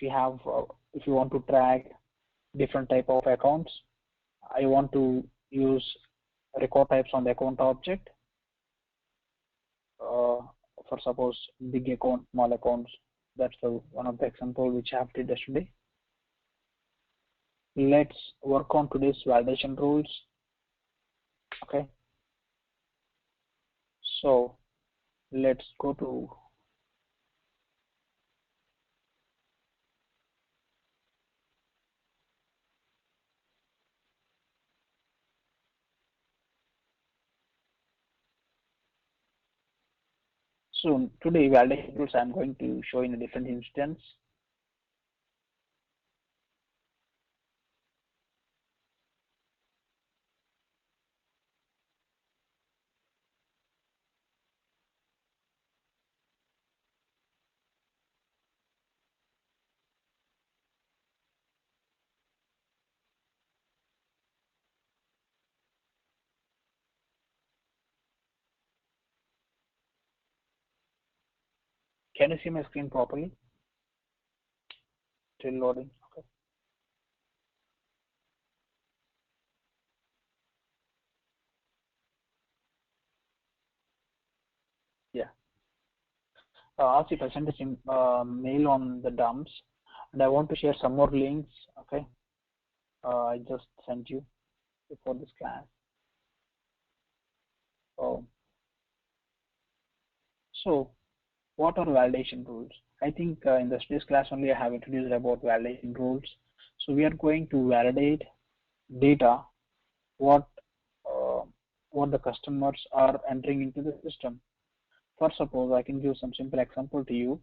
if you want to track different type of accounts, I want to use record types on the account object. For suppose big account, small accounts. That's one of the example which I have did yesterday. Let's work on today's validation rules. Okay. So let's go to so today validation rules I'm going to show in a different instance. Can you see my screen properly? Still loading. Okay. Yeah. Also, I sent a mail on the dumps, and I want to share some more links. Okay. I just sent you before this class. So what are validation rules? I think in this class only I have introduced about validation rules. So we are going to validate data what the customers are entering into the system. For suppose I can give some simple example to you.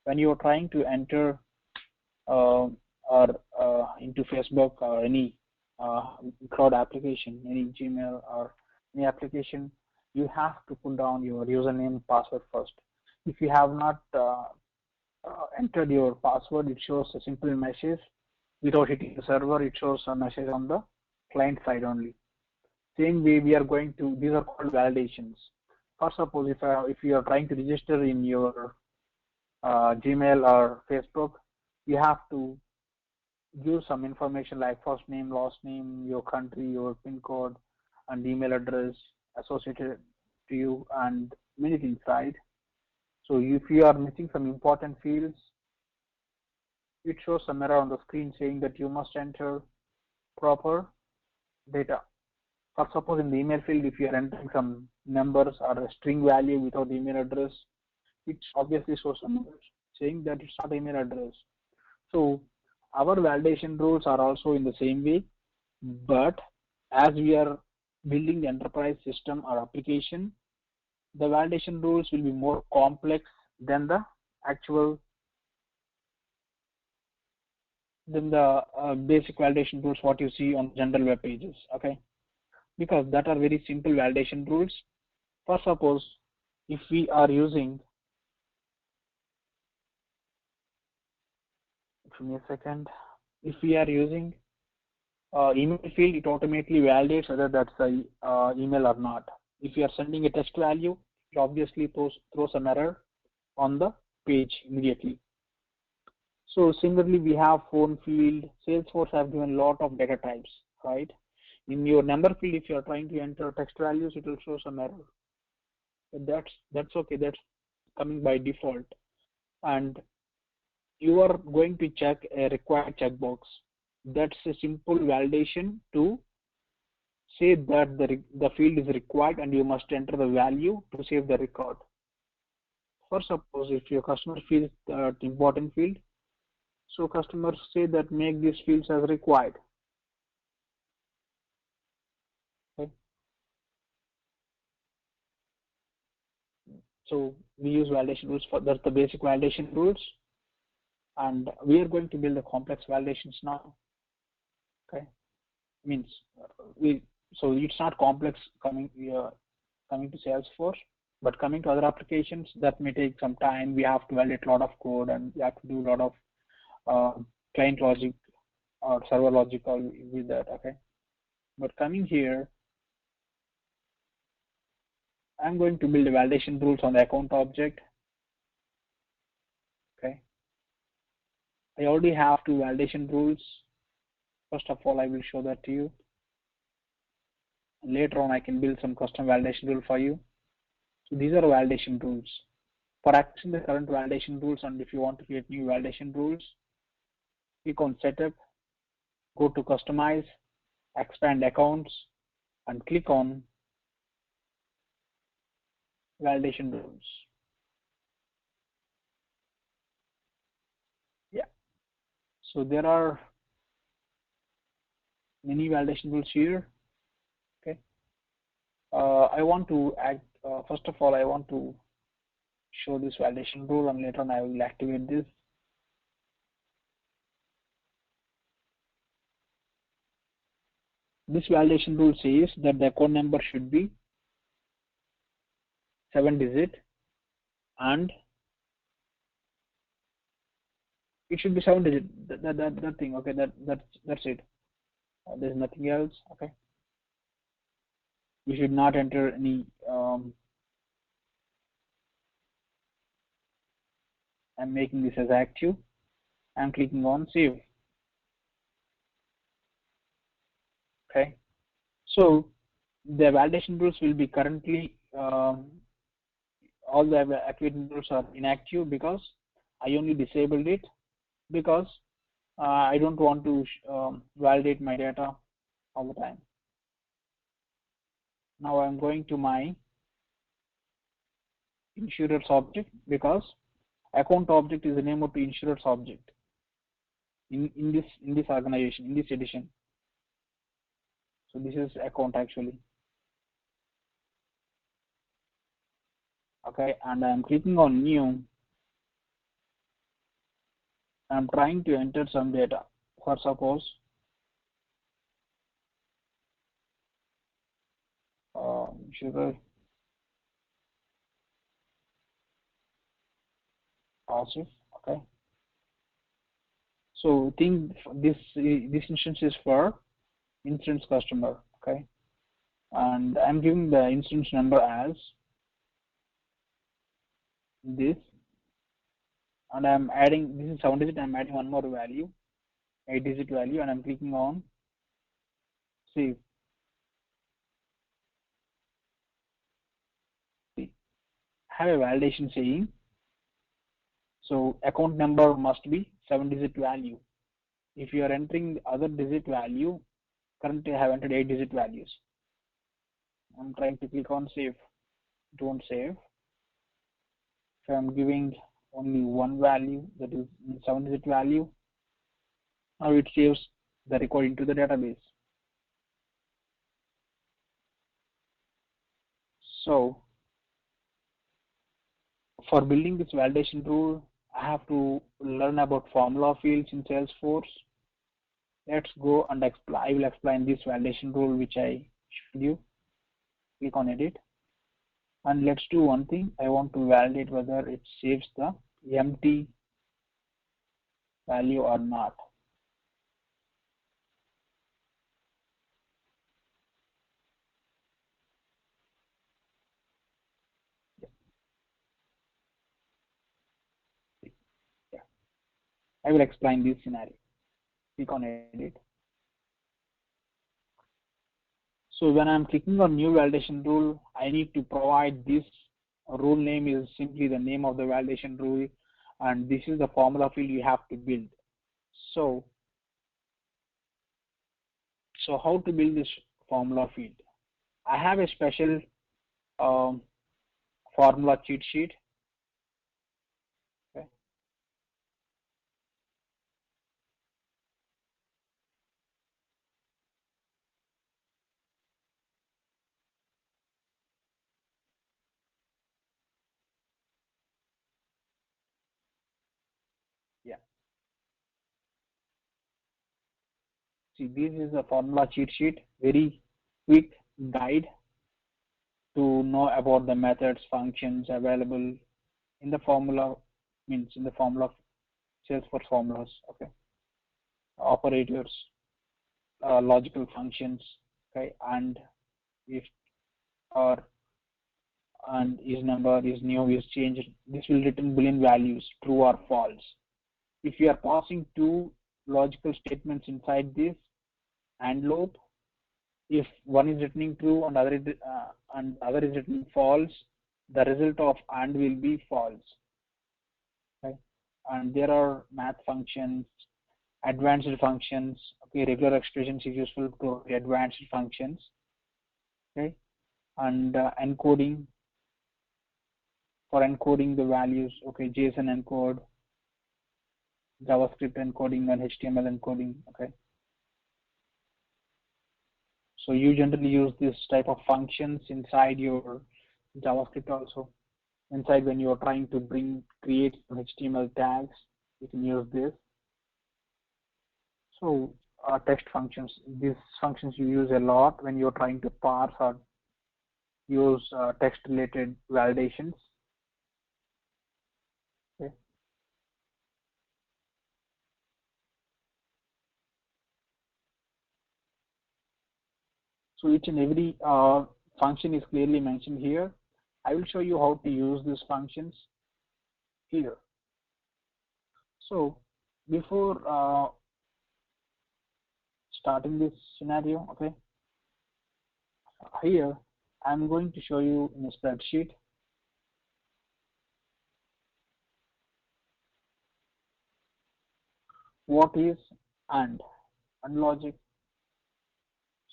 When you are trying to enter or into Facebook or any cloud application, any Gmail or any application, you have to put down your username password first. If you have not entered your password, it shows a simple message. Without hitting the server, it shows a message on the client side only. Same way, we are going to, these are called validations. For suppose if you are trying to register in your Gmail or Facebook, you have to give some information like first name, last name, your country, your PIN code, and email address associated to you, and many things, right? So if you are missing some important fields, it shows some error on the screen saying that you must enter proper data. For suppose in the email field, if you are entering some numbers or a string value without the email address, it obviously shows some error saying that it's not email address. So our validation rules are also in the same way, but as we are building the enterprise system or application, the validation rules will be more complex than the actual basic validation rules what you see on general web pages. Okay, because that are very simple validation rules. For suppose if we are using, give me a second, if we are using email field, it automatically validates whether that's a email or not. If you are sending a text value, it obviously throws an error on the page immediately. So similarly, we have phone field. Salesforce have given a lot of data types, right? In your number field, if you are trying to enter text values, it will show some error. But that's okay. That's coming by default, and you are going to check a required checkbox. That's a simple validation to say that the field is required and you must enter the value to save the record. For suppose if your customer feels that important field, so customers say that make these fields as required. Okay. So we use validation rules for that's the basic validation rules, and we are going to build the complex validations now. Okay, means so it's not complex coming to Salesforce, but coming to other applications that may take some time. We have to validate a lot of code and we have to do a lot of client logic or server logical with that. Okay, but coming here, I'm going to build a validation rules on the account object. Okay, I already have two validation rules. First of all, I will show that to you. Later on, I can build some custom validation rule for you. So these are validation rules. For accessing the current validation rules, and if you want to create new validation rules, click on Setup, go to Customize, Expand Accounts, and click on Validation Rules. Yeah. So there are many validation rules here. Okay. I want to add, first of all, I want to show this validation rule, and later on I will activate this. This validation rule says that the account number should be 7-digit, and it should be 7-digit. That thing. Okay. That's it. There's nothing else. Okay. You should not enter any. I'm making this as active. I'm clicking on Save. Okay. So the validation rules will be currently all the activation rules are inactive because I only disabled it because I don't want to validate my data all the time. Now I'm going to my insurers object because account object is the name of the insurers object in this organization, in this edition. So this is account actually. Okay, and I'm clicking on new. I'm trying to enter some data. For suppose sugar also. Okay. So think this instance is for insurance customer. Okay, and I'm giving the instance number as this, and I'm adding, this is 7-digit. I'm adding one more value, 8-digit value, and I'm clicking on save. See, have a validation saying so account number must be 7-digit value. If you are entering the other digit value, currently I have entered 8-digit values. I'm trying to click on save. Don't save. If I'm giving only one value, that is 7-digit value, now it saves the record into the database. So for building this validation rule, I have to learn about formula fields in Salesforce. Let's go and explain. I will explain this validation rule which I showed you. Click on edit, and let's do one thing. I want to validate whether it saves the empty value or not. Yeah. I will explain this scenario. Click on edit. So when I'm clicking on new validation rule, I need to provide this rule name is simply the name of the validation rule, and this is the formula field you have to build. So how to build this formula field? I have a special formula cheat sheet. Okay. Yeah. See, this is a formula cheat sheet, very quick guide to know about the methods, functions available in the formula, means in the formula Salesforce formulas. Okay. Operators, logical functions. Okay, and if or and is number is new is changed, this will return boolean values true or false. if you are passing two logical statements inside this AND loop, if one is returning true and other is returning false, the result of AND will be false. Okay? And there are math functions, advanced functions. Okay, regular expressions is useful to advanced functions. Okay, and encoding, for encoding the values. Okay, JSON encode, JavaScript encoding, and HTML encoding. Okay, so you generally use this type of functions inside your JavaScript also. Inside, when you are trying to create HTML tags, you can use this. So text functions, these functions you use a lot when you're trying to parse or use text related validations. Okay. So each and every function is clearly mentioned here. I will show you how to use these functions here. So before starting this scenario, okay, here I'm going to show you in a spreadsheet what is AND logic.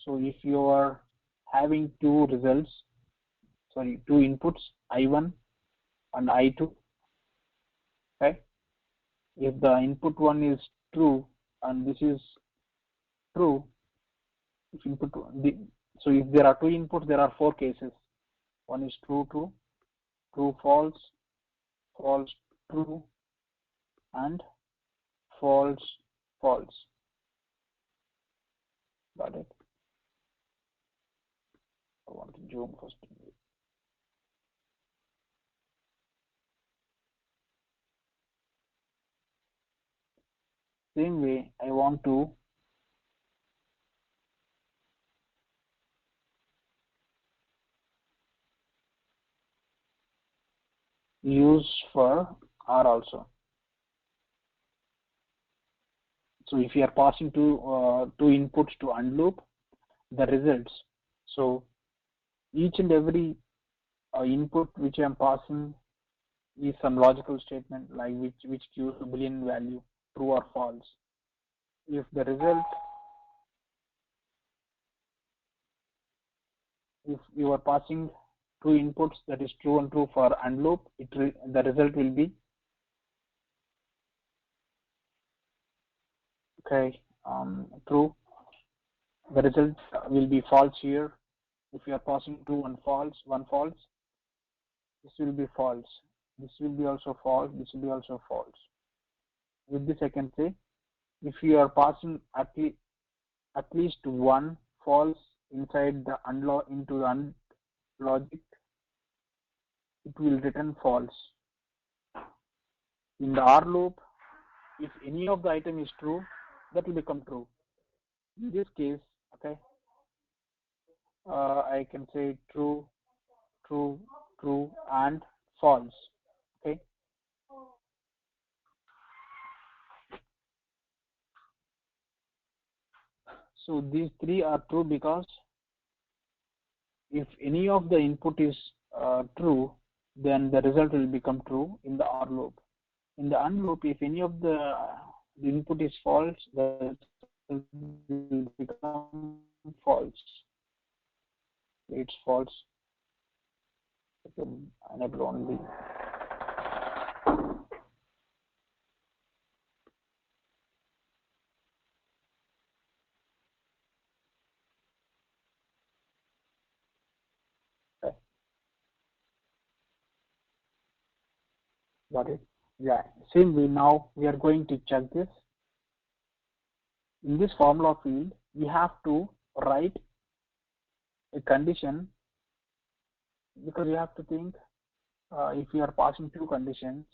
So if you are having two results, sorry, two inputs, I1 and I2, okay, if the input one is true and this is true, if input so if there are two inputs, there are four cases. One is true, true, true, false, false, true, and false, false. Got it? I want to zoom first. Same way, I want to use for R also. So if you are passing two inputs to AND loop, the results. So each and every input which I am passing is some logical statement like which gives a Boolean value, true or false. If the result, if you are passing two inputs, that is true and true for AND loop, the result will be okay, true. The result will be false here. If you are passing two and false, one false, this will be false. This will be also false. This will be also false. With this, I can say if you are passing at least one false inside the into the AND logic, it will return false. In the OR loop, if any of the item is true, that will become true. In this case, okay, I can say true, true, true, and false. Okay. So these three are true because if any of the input is true, then the result will become true in the OR loop. In the AND loop, if any of the input is false, the result will become false. It's false. I can enable only. Okay. Got it? Yeah. Same way, now we are going to check this. In this formula field, we have to write a condition because you have to think if you are passing two conditions,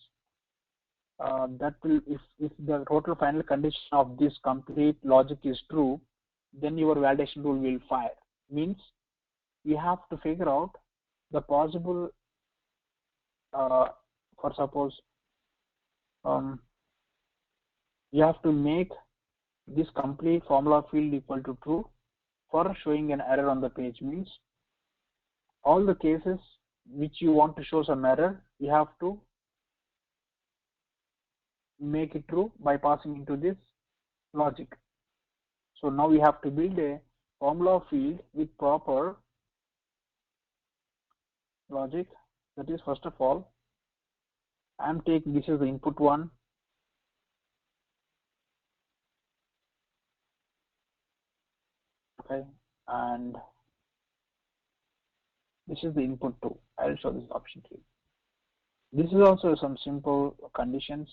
that will, if the total final condition of this complete logic is true, then your validation rule will fire. Means you have to figure out the possible, for suppose, You have to make this complete formula field equal to true for showing an error on the page. Means all the cases which you want to show some error, you have to make it true by passing into this logic. So now we have to build a formula field with proper logic. That is, first of all, I'm taking this is the input one. Okay, and this is the input 2. I'll show this option 3. This is also some simple conditions.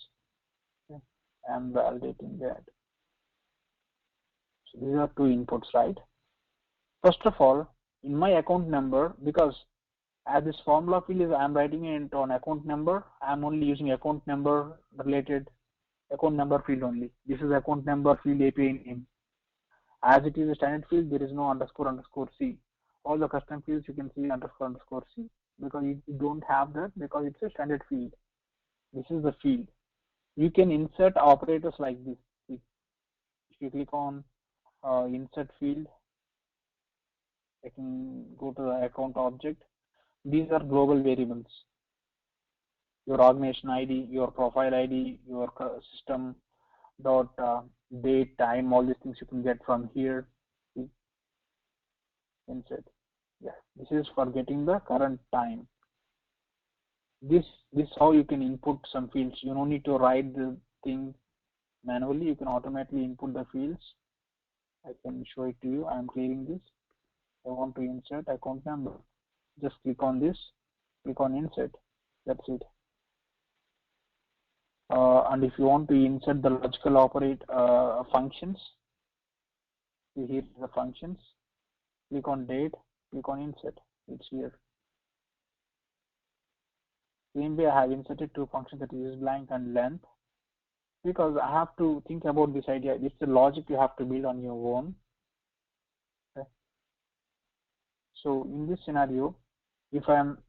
Okay. I'm validating that. So these are 2 inputs, right? First of all, in my account number, because as this formula field is, I'm writing it into an account number, I'm only using account number related account number field only. This is account number field API name. As it is a standard field, there is no underscore C. All the custom fields you can see underscore C, because you don't have that because it's a standard field. This is the field. You can insert operators like this. If you click on insert field, I can go to the account object. These are global variables. Your organization ID, your profile ID, your system dot date, time, all these things you can get from here. Insert. Yeah, this is for getting the current time. This how you can input some fields. You don't need to write the thing manually. You can automatically input the fields. I can show it to you. I am clearing this. I want to insert account number. Just click on this. Click on insert. That's it. And if you want to insert the logical operate functions, here is the functions. Click on date. Click on insert. It's here. Same way I have inserted 2 functions, that is blank and length, because I have to think about this idea. It's the logic you have to build on your own. Okay. So in this scenario, if I'm,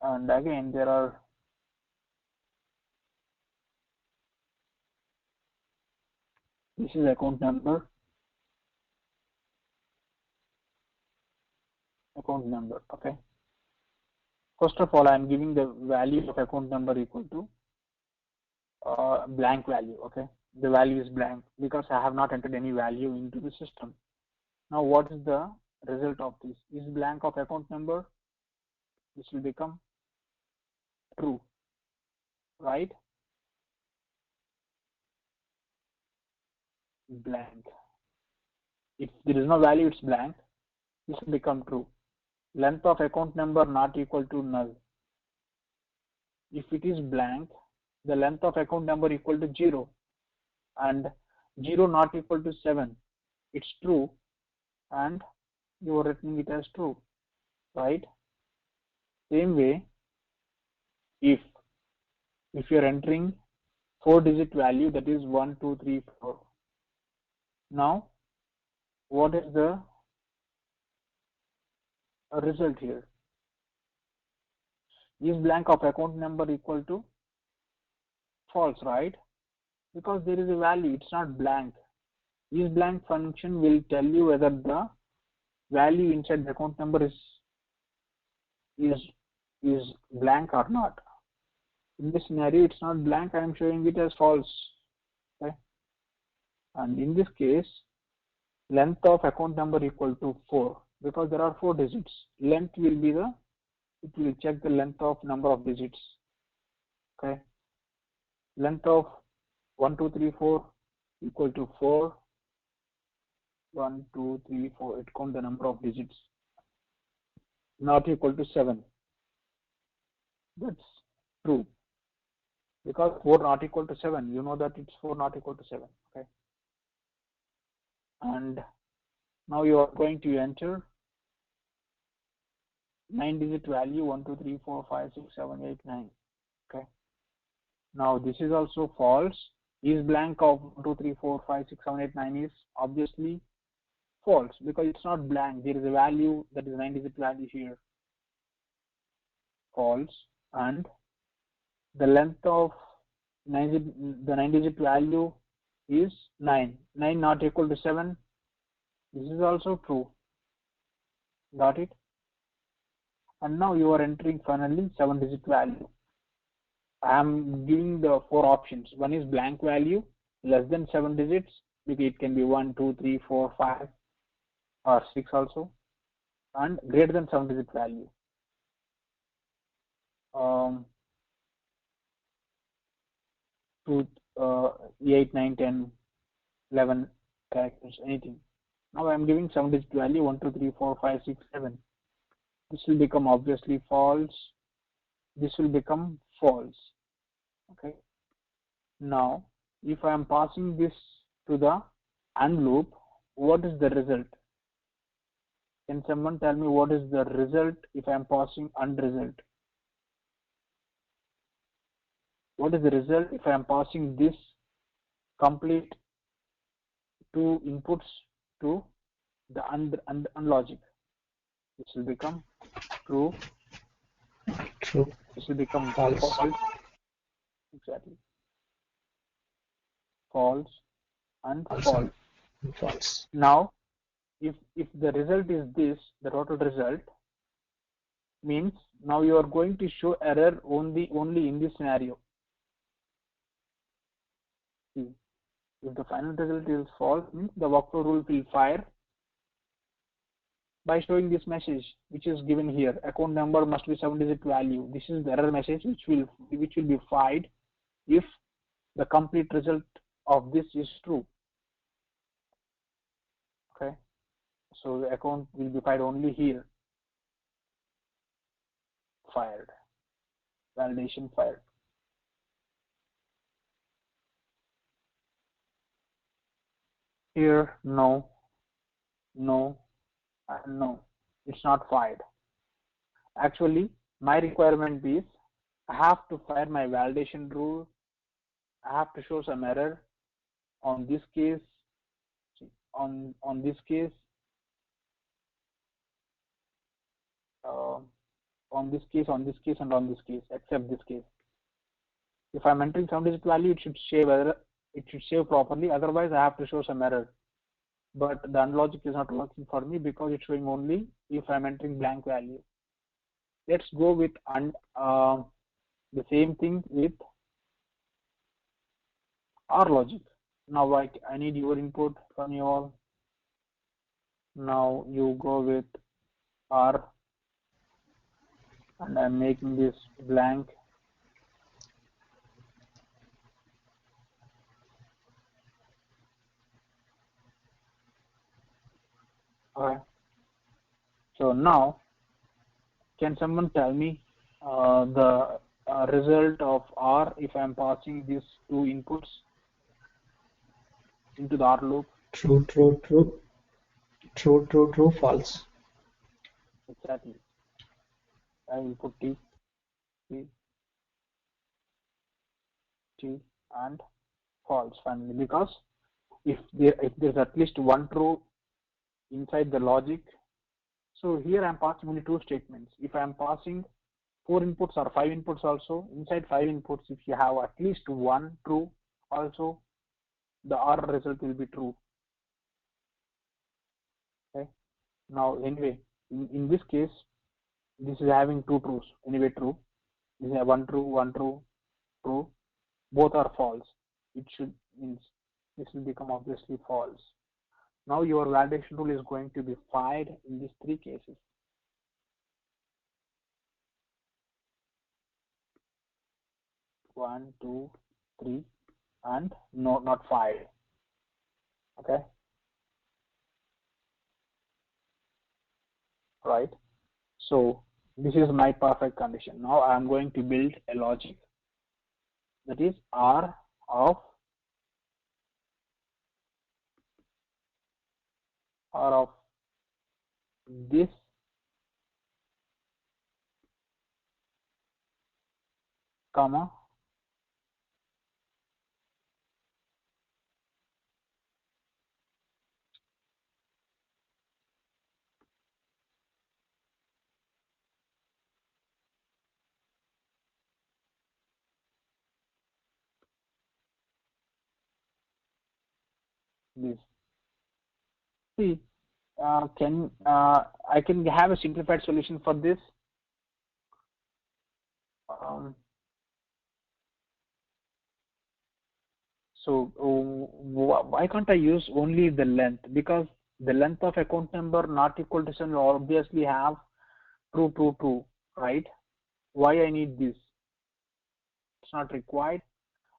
and again there are this is account number, okay. First of all, I'm giving the value of account number equal to blank value, okay. The value is blank because I have not entered any value into the system. Now what is the result of this? Is blank of account number, this will become true, right? Blank. If there is no value, it's blank. This will become true. Length of account number not equal to null. If it is blank, the length of account number equal to 0, and 0 not equal to 7, it's true, and you are writing it as true, right? Same way, if you are entering 4-digit value, that is 1, 2, 3, 4. Now, what is the result here? Is blank of account number equal to false, right? Because there is a value, it's not blank. Is blank function will tell you whether the value inside the account number is blank or not. In this scenario, it's not blank. I am showing it as false. Okay. And in this case, length of account number equal to 4, because there are 4 digits. Length will be it will check the length of number of digits. Okay. Length of 1, 2, 3, 4 equal to 4. 1, 2, 3, 4. It counts the number of digits. Not equal to 7. That's true. Because 4 not equal to 7. You know that it's 4 not equal to 7. Okay. And now you are going to enter 9-digit value 1, 2, 3, 4, 5, 6, 7, 8, 9. Okay. Now this is also false. Is blank of 1, 2, 3, 4, 5, 6, 7, 8, 9 is obviously false because it's not blank. There is a value, that is 9-digit value here. False. And the length of the 9-digit value is 9. 9 not equal to 7. This is also true. Got it? And now you are entering finally 7-digit value. I am giving the four options. One is blank value, less than 7 digits. It can be 1, 2, 3, 4, 5, or 6 also. And greater than 7-digit value. To 8, 9, 10, 11 characters, anything. Now I am giving 7-digit value 1, 2, 3, 4, 5, 6, 7. This will become obviously false. This will become false. Okay. Now, if I am passing this to the AND loop, what is the result? Can someone tell me what is the result if I am passing AND result? What is the result if I am passing this complete two inputs to the AND logic? This will become true. True. This will become False. false. Exactly. False and false. False. Now, if the result is this, the total result means now you are going to show error only in this scenario. See, if the final result is false, means the workflow rule will fire by showing this message, which is given here. Account number must be 7-digit value. This is the error message which will be fired if the complete result of this is true. Okay, so the account will be fired only here. Fired. Validation fired. Here, no, no, and no. It's not fired. Actually, my requirement is I have to fire my validation rule. I have to show some error on this case, on this case, on this case, on this case, and on this case, except this case. If I'm entering some digit value, it should save error. It should save properly. Otherwise, I have to show some error. But the AND logic is not working for me because it's showing only if I'm entering blank value. Let's go with the same thing with OR logic. Now I need your input from you all. Now you go with OR, and I'm making this blank. Okay. So now, can someone tell me the result of OR if I'm passing these two inputs into the OR loop? True, true, true. True, true, true, false. Exactly. I will put T, T, T, and false finally, because if there's at least one true inside the logic, so here I'm passing only two statements. If I'm passing 4 inputs or 5 inputs also, inside 5 inputs, if you have at least one true also, the OR result will be true. Okay. Now anyway, in this case, this is having two trues. Anyway, true. This is one true, true. Both are false. It should means this will become obviously false. Now your validation rule is going to be fired in these three cases. One, two, three, and no, not fired. Okay. Right. So this is my perfect condition. Now I am going to build a logic that is R of this comma this. See, can I can have a simplified solution for this. Um, so why can't I use only the length? Because the length of account number not equal to 7 will obviously have true, true, true, right? Why I need this? It's not required.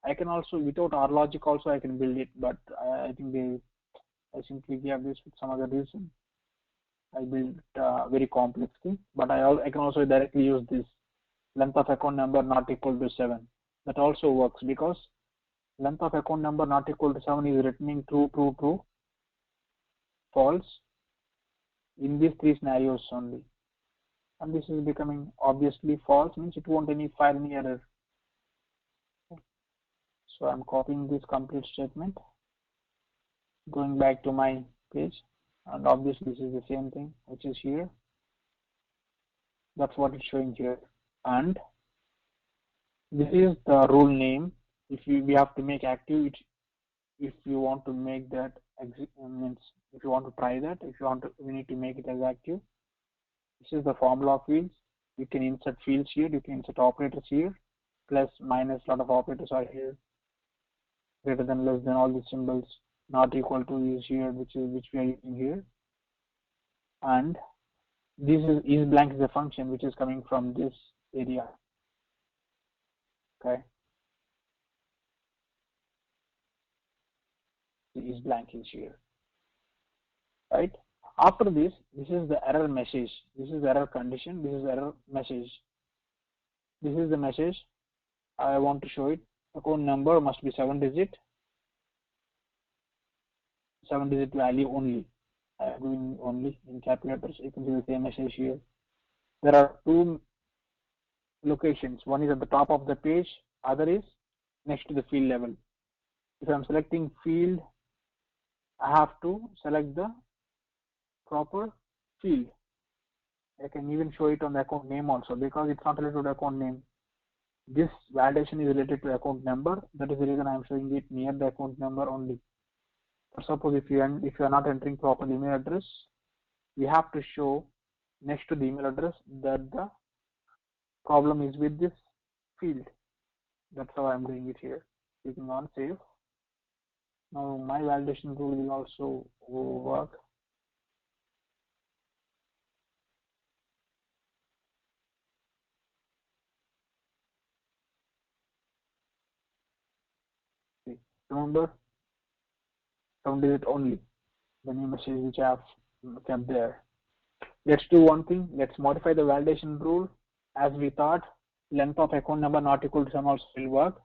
I can also, without our logic also, I can build it, but I think I simply gave this with some other reason. I built very complex thing, but I can also directly use this length of account number not equal to 7. That also works because length of account number not equal to 7 is returning true, true, true, false in these three scenarios only. And this is becoming obviously false, means it won't file any error. So I'm copying this complete statement, going back to my page, and obviously this is the same thing which is here. That's what it's showing here. And this is the rule name. If we have to make active, if you want to make that means if you want to try that, if you want to, we need to make it as active. This is the formula fields. You can insert fields here. You can insert operators here. Plus, minus, lot of operators are here. Greater than, less than, all these symbols. Not equal to is here, which we are using here. And this is blank is a function which is coming from this area. Okay. Is blank is here. Right. After this is the error message. This is error condition. This is error message. This is the message. I want to show it. Account number must be 7-digit. 7-digit value only. I am doing only in capital letters. You can see the same message here. There are two locations. One is at the top of the page. Other is next to the field level. If I am selecting field, I have to select the proper field. I can even show it on the account name also because it's not related to account name. This validation is related to account number. That is the reason I am showing it near the account number only. Suppose if you are not entering proper email address, we have to show next to the email address that the problem is with this field. That's how I'm doing it here. Clicking on save. Now my validation rule will also work. Remember, 7-digit only. The new message which I have kept there. Let's do one thing. Let's modify the validation rule as we thought. Length of account number not equal to 7 also will work.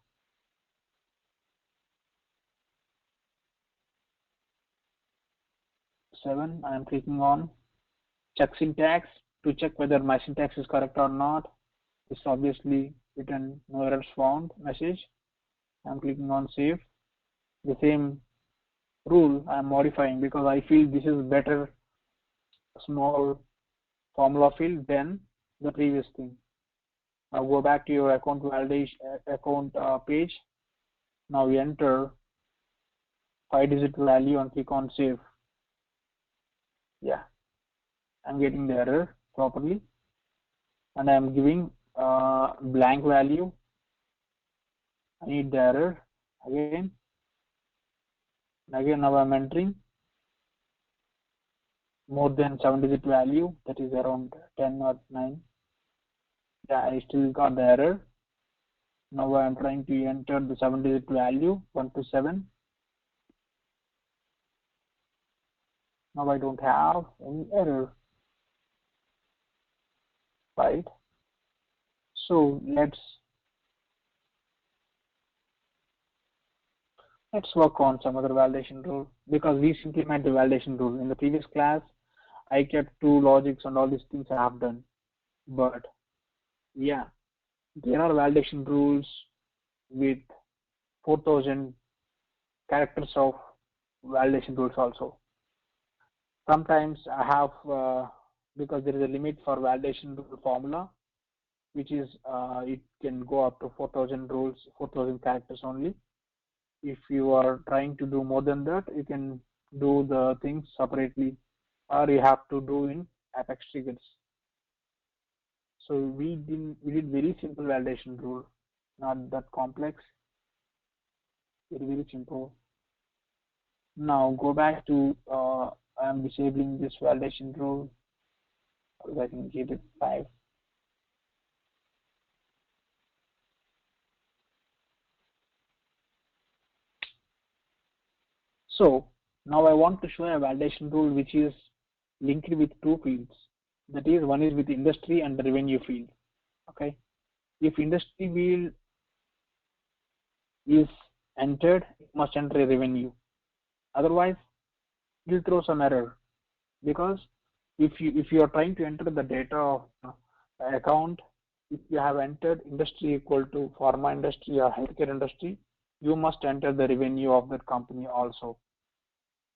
7. I am clicking on check syntax to check whether my syntax is correct or not. It's obviously written no errors found message. I'm clicking on save. The same rule I'm modifying because I feel this is better small formula field than the previous thing. Now go back to your account validation account page. Now you enter 5-digit value and click on save. Yeah, I'm getting the error properly, and I'm giving blank value. I need the error again. Again, now I'm entering more than 7-digit value, that is around 10 or 9. Yeah, I still got the error. Now I'm trying to enter the 7-digit value 1 to 7. Now I don't have any error, right? So let's work on some other validation rule because we implement the validation rule. In the previous class, I kept two logics and all these things I have done. But yeah, there are validation rules with 4,000 characters of validation rules also. Sometimes I have, because there is a limit for validation rule formula, which is it can go up to 4,000 rules, 4,000 characters only. If you are trying to do more than that, you can do the things separately, or you have to do in Apex triggers. So we did very simple validation rule, not that complex, very simple. Now go back to I'm disabling this validation rule. I can keep it 5. So now I want to show a validation rule which is linked with two fields. That is, one is with industry and the revenue field. Okay. If industry field is entered, it must enter a revenue. Otherwise, it will throw some error, because if you are trying to enter the data of account, if you have entered industry equal to pharma industry or healthcare industry, you must enter the revenue of that company also.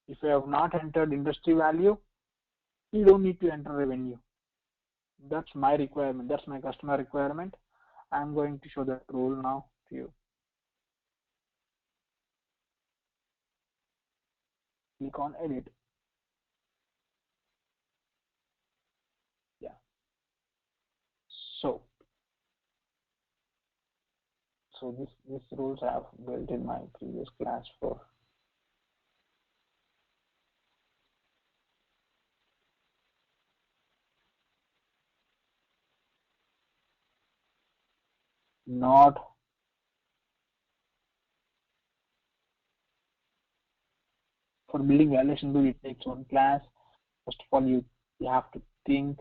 If you have not entered industry value, you don't need to enter revenue. That's my requirement. That's my customer requirement. I'm going to show that rule now to you. Click on edit. Yeah. So this rules I have built in my previous class for not for building validation rule. It takes one class. First of all, you have to think.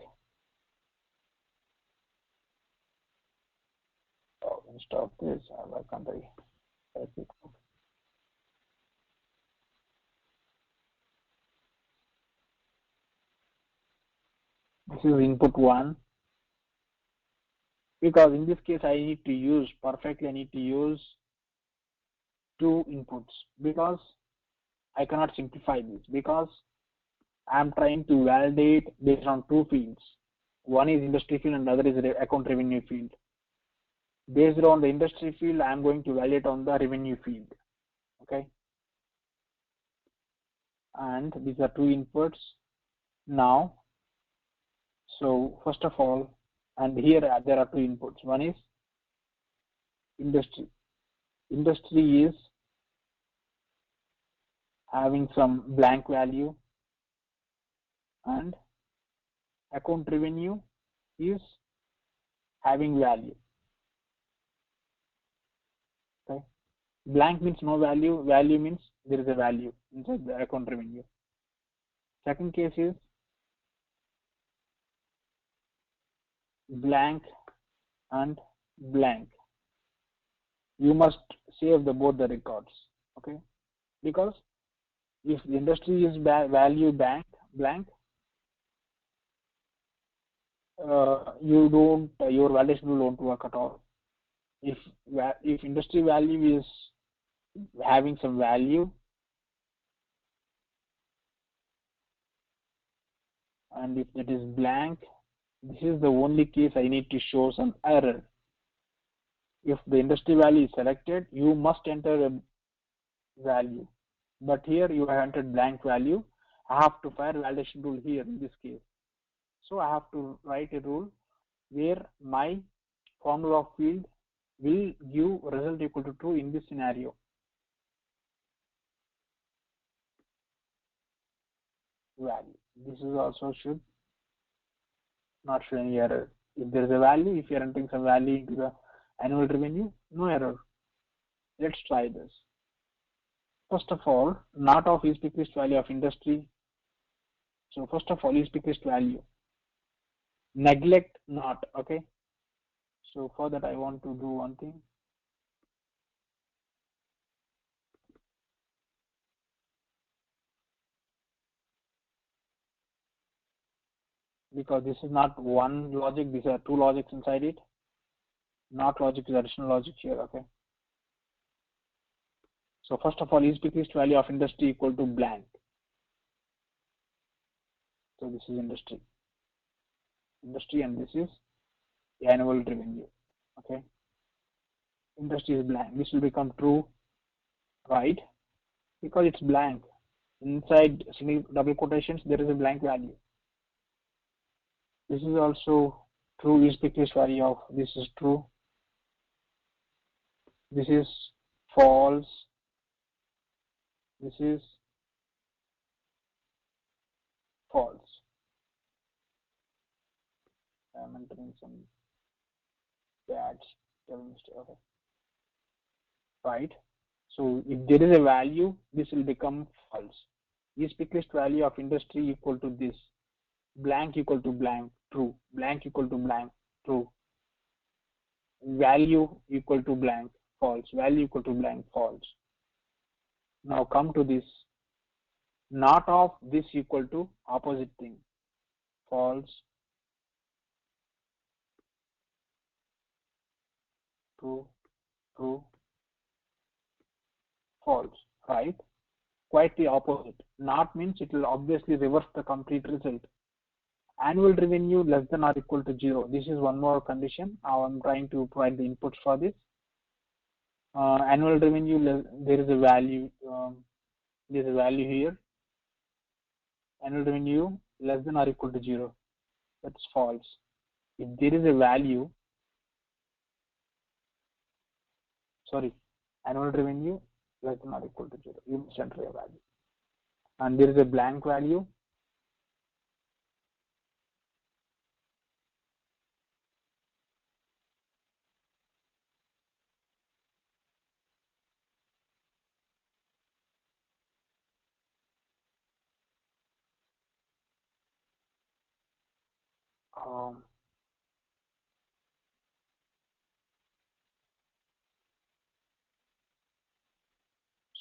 Oh, stop this. Why can't I type it? This is input 1, because in this case I need to use perfectly. I need to use two inputs, because I cannot simplify this, because I'm trying to validate based on two fields. One is industry field and the other is account revenue field. Based on the industry field, I'm going to validate on the revenue field. Okay. And these are two inputs. Now, so first of all, and here there are two inputs. One is industry. Industry is having some blank value, and account revenue is having value. Okay. Blank means no value, value means there is a value inside the account revenue. Second case is blank and blank. You must save both the records. Okay. Because if the industry is value blank, you don't your validation will won't work at all. If industry value is having some value, and if it is blank, this is the only case I need to show some error. If the industry value is selected, you must enter a value, but here you have entered blank value. I have to fire validation rule here in this case. So I have to write a rule where my formula of field will give result equal to true in this scenario. Value. This is also should not show any error. If there is a value, if you are entering some value into the annual revenue, no error. Let's try this. First of all, not of is list value of industry. So first of all, is list value. Neglect not. Okay. So for that, I want to do one thing. Because this is not one logic, these are two logics inside it. Not logic is additional logic here. Okay. So first of all, is list value of industry equal to blank. So this is industry, and this is the annual revenue. Okay. Industry is blank. This will become true, right? Because it's blank. Inside single double quotations, there is a blank value. This is also true is quickest value of this is true. This is false. This is false. I'm entering some bad spelling mistake. Okay, right? So if there is a value, this will become false. Is quickest value of industry equal to this. Blank equal to blank, true. Blank equal to blank, true. Value equal to blank, false. Value equal to blank, false. Now come to this. Not of this equal to opposite thing, false, true, true, false, right? Quite the opposite. Not means it will obviously reverse the complete result. Annual revenue less than or equal to zero. This is one more condition. Now I'm trying to provide the inputs for this. Annual revenue, there is a value. There is a value here. Annual revenue less than or equal to zero. That's false. If there is a value, sorry, annual revenue less than or equal to zero, you must enter a value. And there is a blank value. Um,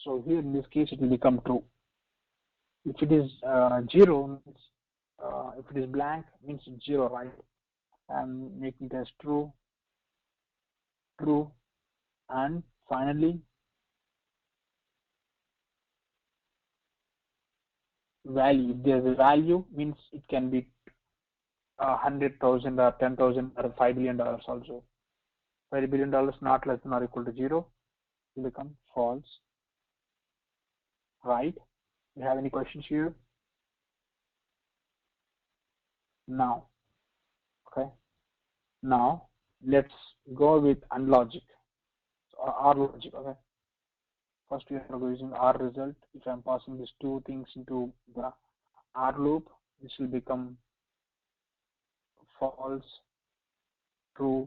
so here in this case, it will become true. If it is zero, means, if it is blank, means it's zero, right? I'm making it as true, true, and finally value. If there's a value, means it can be 100,000 or 10,000 or $5 billion also. $5 billion not less than or equal to zero will become false, right? You have any questions here? Now, okay. Now let's go with unlogic or logic. Okay. First we are using R result. If I'm passing these two things into the R loop, this will become false, true,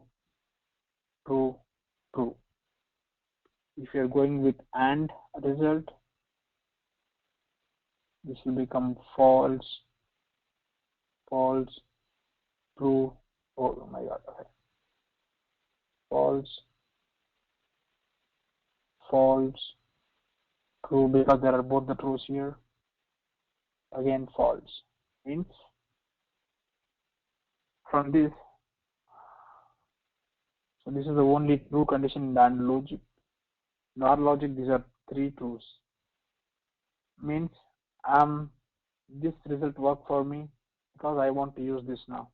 true, true. If you're going with AND result, this will become false, false, true. Oh my god, okay. False, false, true, because there are both the trues here. Again, false. Means from this, so this is the only true condition in the AND logic. In OR logic, these are three truths. Means this result work for me because I want to use this now.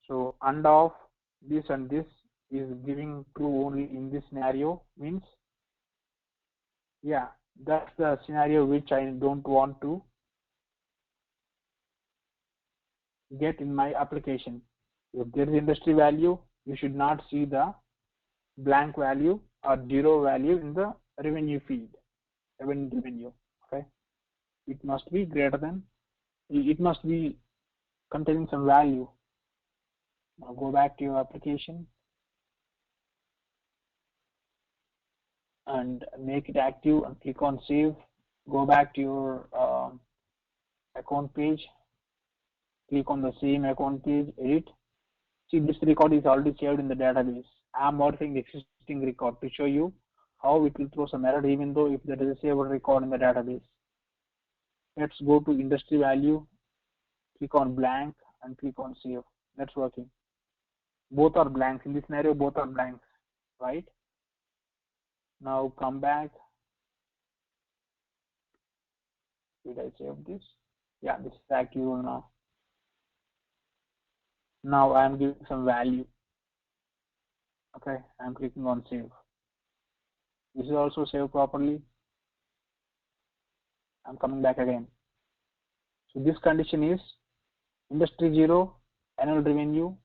So AND of this and this is giving true only in this scenario, means yeah, that's the scenario which I don't want to get in my application. If there is industry value, you should not see the blank value or zero value in the revenue feed, revenue. Okay, it must be greater than, it must be containing some value. Now go back to your application and make it active and click on save. Go back to your account page, click on the same account page, edit. See, this record is already saved in the database. I am modifying the existing record to show you how it will throw some error even though if there is a saved record in the database. Let's go to industry value, click on blank and click on save. That's working. Both are blanks. In this scenario, both are blanks, right? Now come back. Did I save this? Yeah, this is active now. Now I am giving some value. Okay, I'm clicking on save. This is also saved properly. I'm coming back again. So this condition is industry 0, annual revenue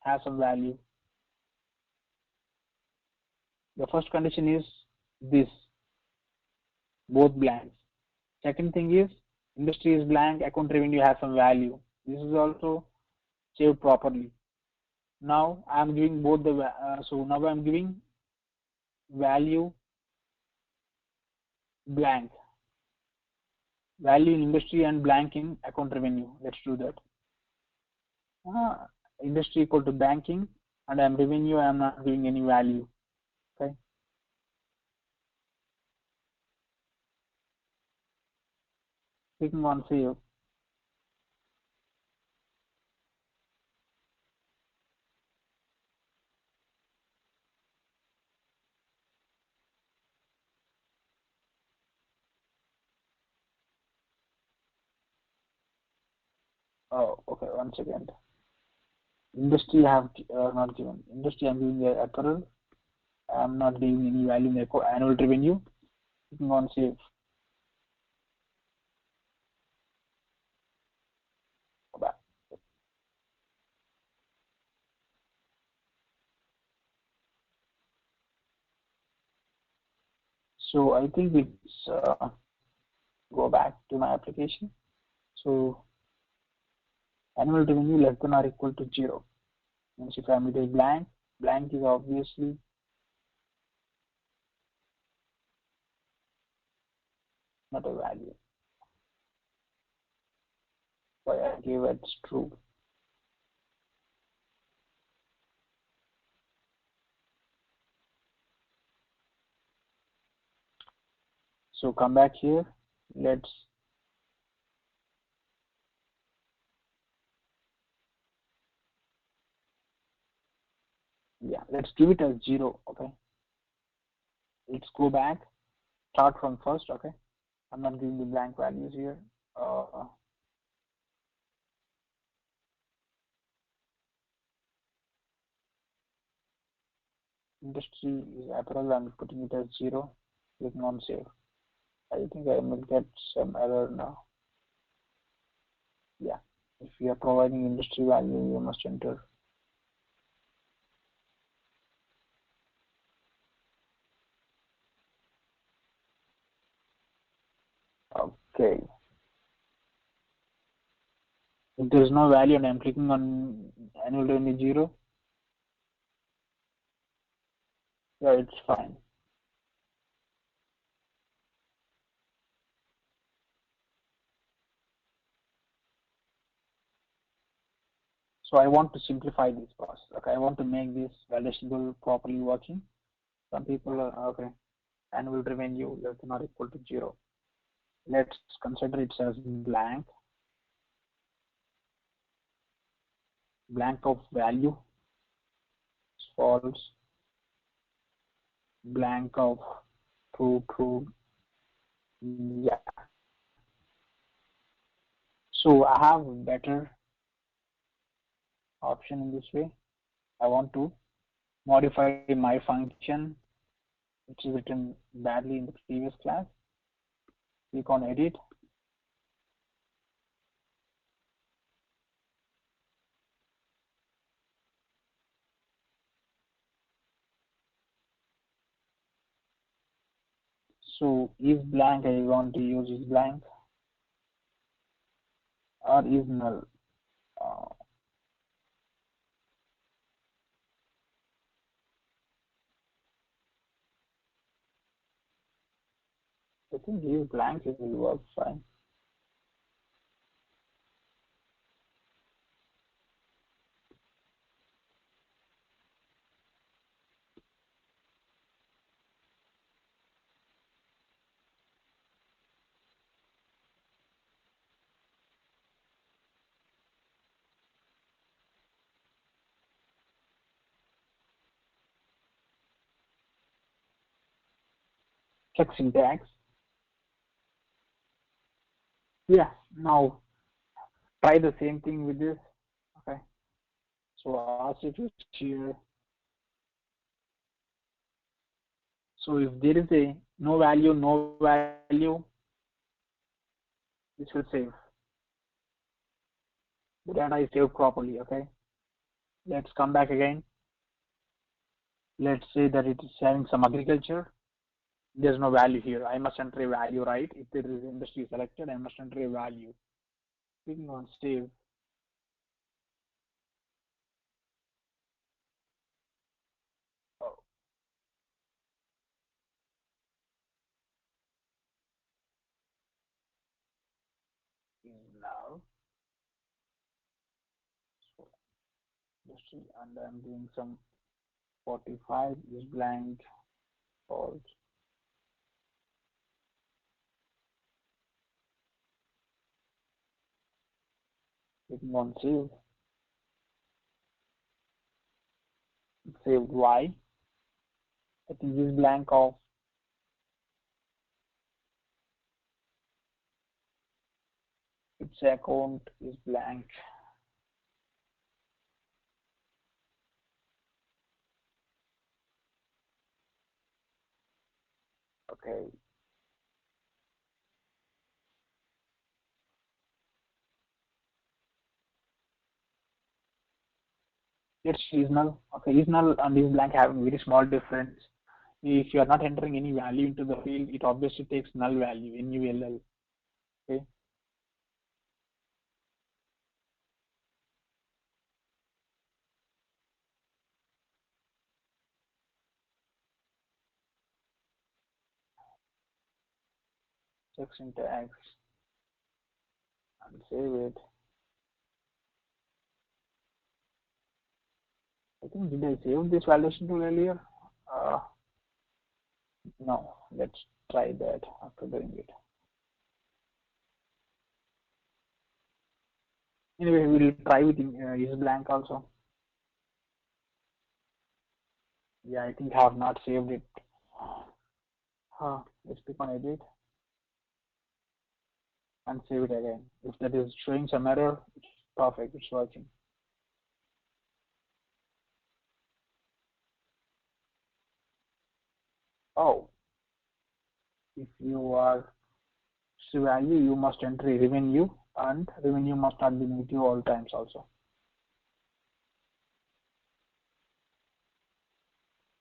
has some value. The first condition is this, both blanks. Second thing is industry is blank, account revenue has some value. This is also saved properly. Now I'm giving both the so now I'm giving value blank, value in industry and blank in account revenue. Let's do that. Industry equal to banking, and I'm revenue. I'm not giving any value. Okay. Clicking on save. Oh, okay. One second. Industry I have not given. Industry I'm giving apparel. I'm not giving any value in the annual revenue. Clicking on save. Go back. So I think it's go back to my application. So annual revenue less than or equal to 0. Means if I'm with a blank, blank is obviously not a value. Why I gave it's true. So come back here. Let's let's give it as 0. Okay. Let's go back. Start from first. Okay. I'm not giving the blank values here. Industry is apparel. I'm putting it as 0. Clicking on save. I think I will get some error now. Yeah. If you are providing industry value, you must enter. Okay. If there is no value and I'm clicking on annual revenue 0, yeah, it's fine. So I want to simplify this process. Okay, I want to make this validation tool properly working. Some people are okay. Annual revenue less than or equal to 0. Let's consider it as blank. Blank of value false. Blank of true. Yeah. So I have a better option in this way. I want to modify my function, which is written badly in the previous class. Click on edit. So is blank I want to use is blank or is null. Uh, I think is blank it will work fine. Check syntax. Yeah, now try the same thing with this. Okay. So ask it here. So if there is a no value, this will save. The data is saved properly. Okay. Let's come back again. Let's say that it is having some agriculture. There's no value here. I must enter a value, right? If there is industry selected, I must enter a value. Clicking on save. Oh, now so industry, and I'm doing some 45 is blank false. Clicking on save. Saved Y. I think this blank of its account is blank. Okay. It's seasonal. Okay, seasonal and this blank have very small difference. If you are not entering any value into the field, it obviously takes null value, NULL. Okay. Checks into X and save it. I think did I save this validation tool earlier? Uh, no. Let's try that after doing it. Anyway, we'll try with is blank also. Yeah, I think I have not saved it. Let's click on edit and save it again. If that is showing some error, it's perfect. It's working. Oh, if you are value, you must enter revenue, and revenue must not be negative all times also.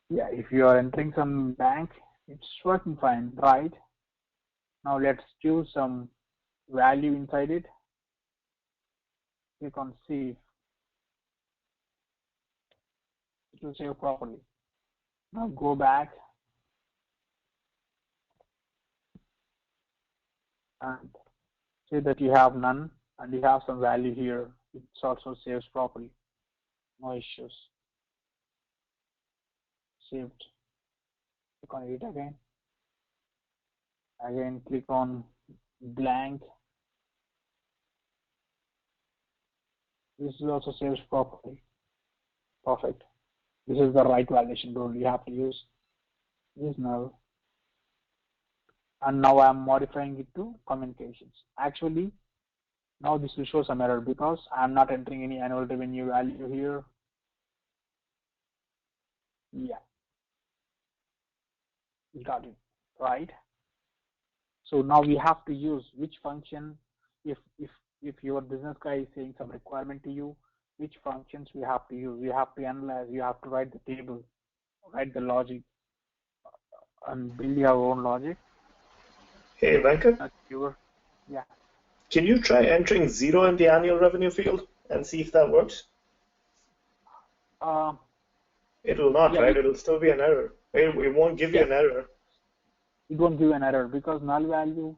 Yeah, if you are entering some bank, it's working fine, right? Now let's choose some value inside it. Click on save. It will save properly. Now go back and say that you have none and you have some value here. It also saves properly. No issues. Saved. Click on it again. Again, click on blank. This is also saves properly. Perfect. This is the right validation rule you have to use. This null. And now I'm modifying it to communications. Actually, now this will show some error because I'm not entering any annual revenue value here. Yeah, we got it, right? So now we have to use which function if your business guy is saying some requirement to you, which functions we have to use. You have to analyze, you have to write the table, write the logic, and build your own logic. Hey, Venkat, That's your, yeah. can you try entering 0 in the annual revenue field and see if that works? It will not, Yeah, right? It'll still be an error. It won't give you yeah, an error. it won't give an error because null value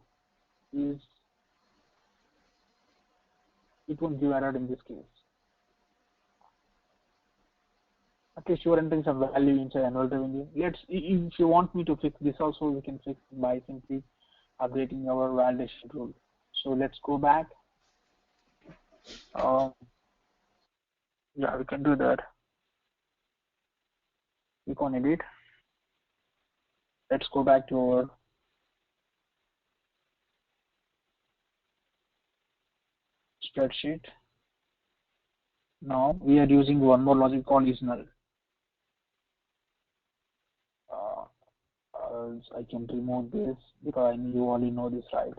is, it won't give error in this case. At least you are entering some value inside annual revenue. Let's, if you want me to fix this also, we can fix it by simply updating our validation rule. So let's go back. Yeah, we can do that. Click on edit. Let's go back to our spreadsheet. Now we are using one more logic called is null. else I can remove this because you already know this, right?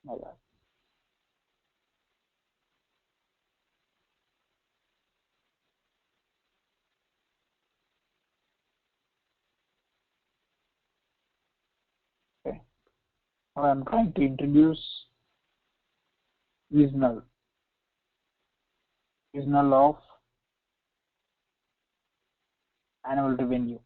My bad. Okay. Now I'm trying to introduce seasonal of annual revenue.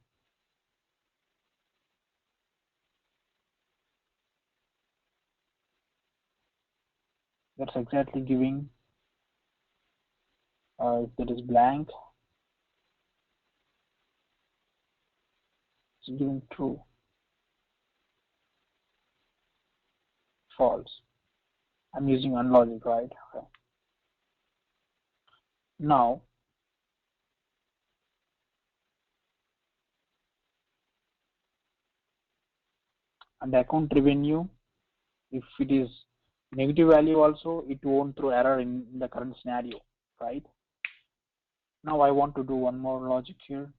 That's exactly giving, if there is blank, it's giving true, false. I'm using unlogic, right? Okay. Now, under account revenue, if it is negative value also, it won't throw error in the current scenario, right? Now I want to do one more logic here.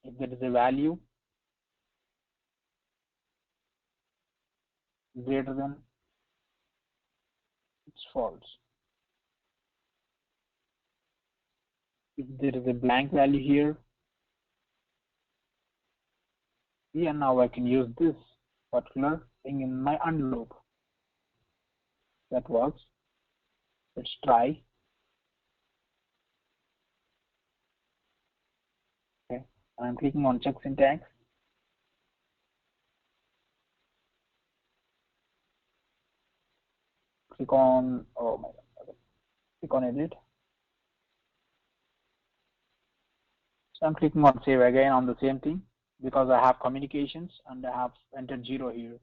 If there is a value greater than, it's false. If there is a blank value here, yeah, now I can use this particular thing in my AND loop. That works. Let's try. Okay, I'm clicking on check syntax. Click on, oh my god, okay. Click on edit. So I'm clicking on save again on the same thing because I have communications and I have entered 0 here.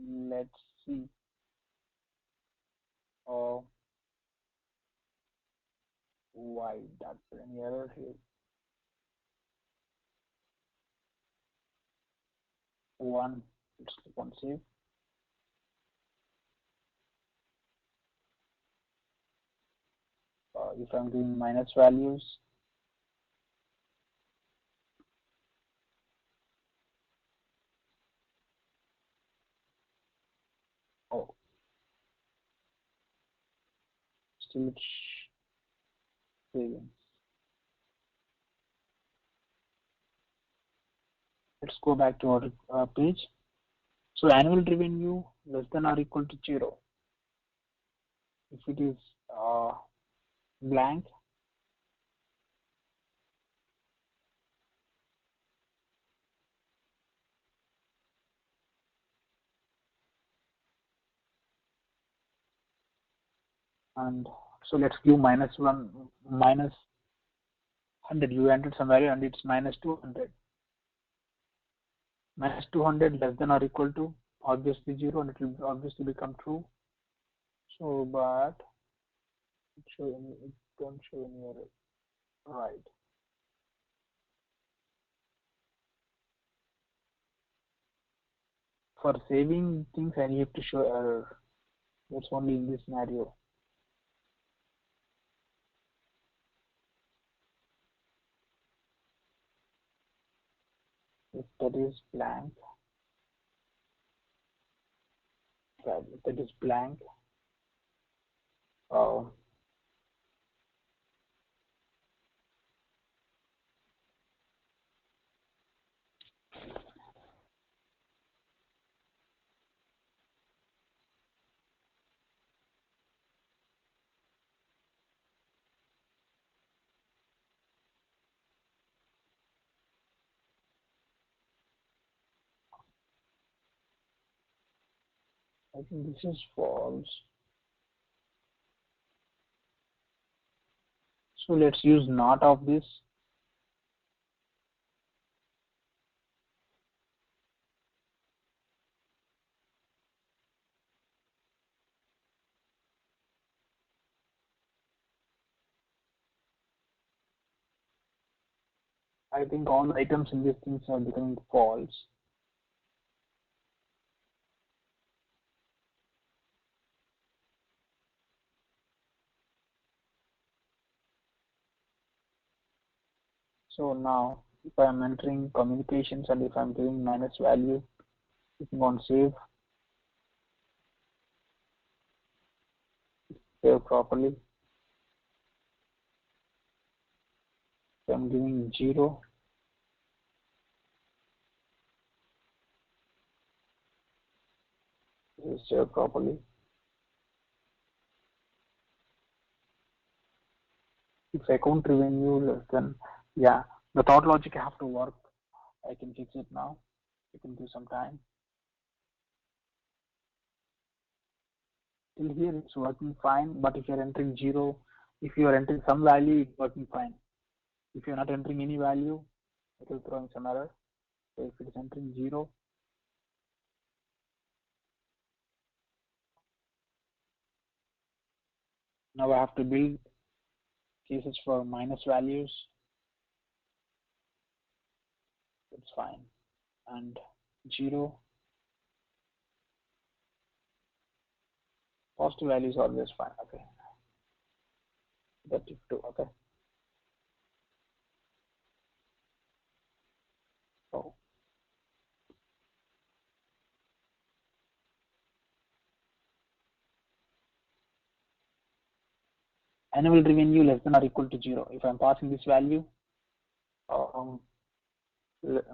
Let's see. Oh, why that's an error here. 1. Let's click on save. If I'm doing minus values, oh, still it's saving. Let's go back to our page. So annual revenue less than or equal to 0. If it is blank, and so let's give -1, -100. You entered some value and it's -200. -200 less than or equal to obviously 0, and it will obviously become true. So, but it don't show any error, right? For saving things, I need to show error. That's only in this scenario. If that is blank, if that is blank, uh, I think this is false. So let's use not of this. I think all the items in these things are becoming false. So now, if I'm entering communications and if I'm giving minus value, clicking on save properly. If I'm giving 0, this is save properly. If account revenue less than, yeah, the thought logic have to work. I can fix it now. You can give some time. Till here it's working fine, but if you're entering 0, if you are entering some value, it's working fine. If you're not entering any value, it will throw in some error. So if it is entering 0, now I have to build cases for minus values. It's fine. And 0, positive value is always fine. Okay. That is 2. Okay. So annual revenue less than or equal to 0. If I'm passing this value, um,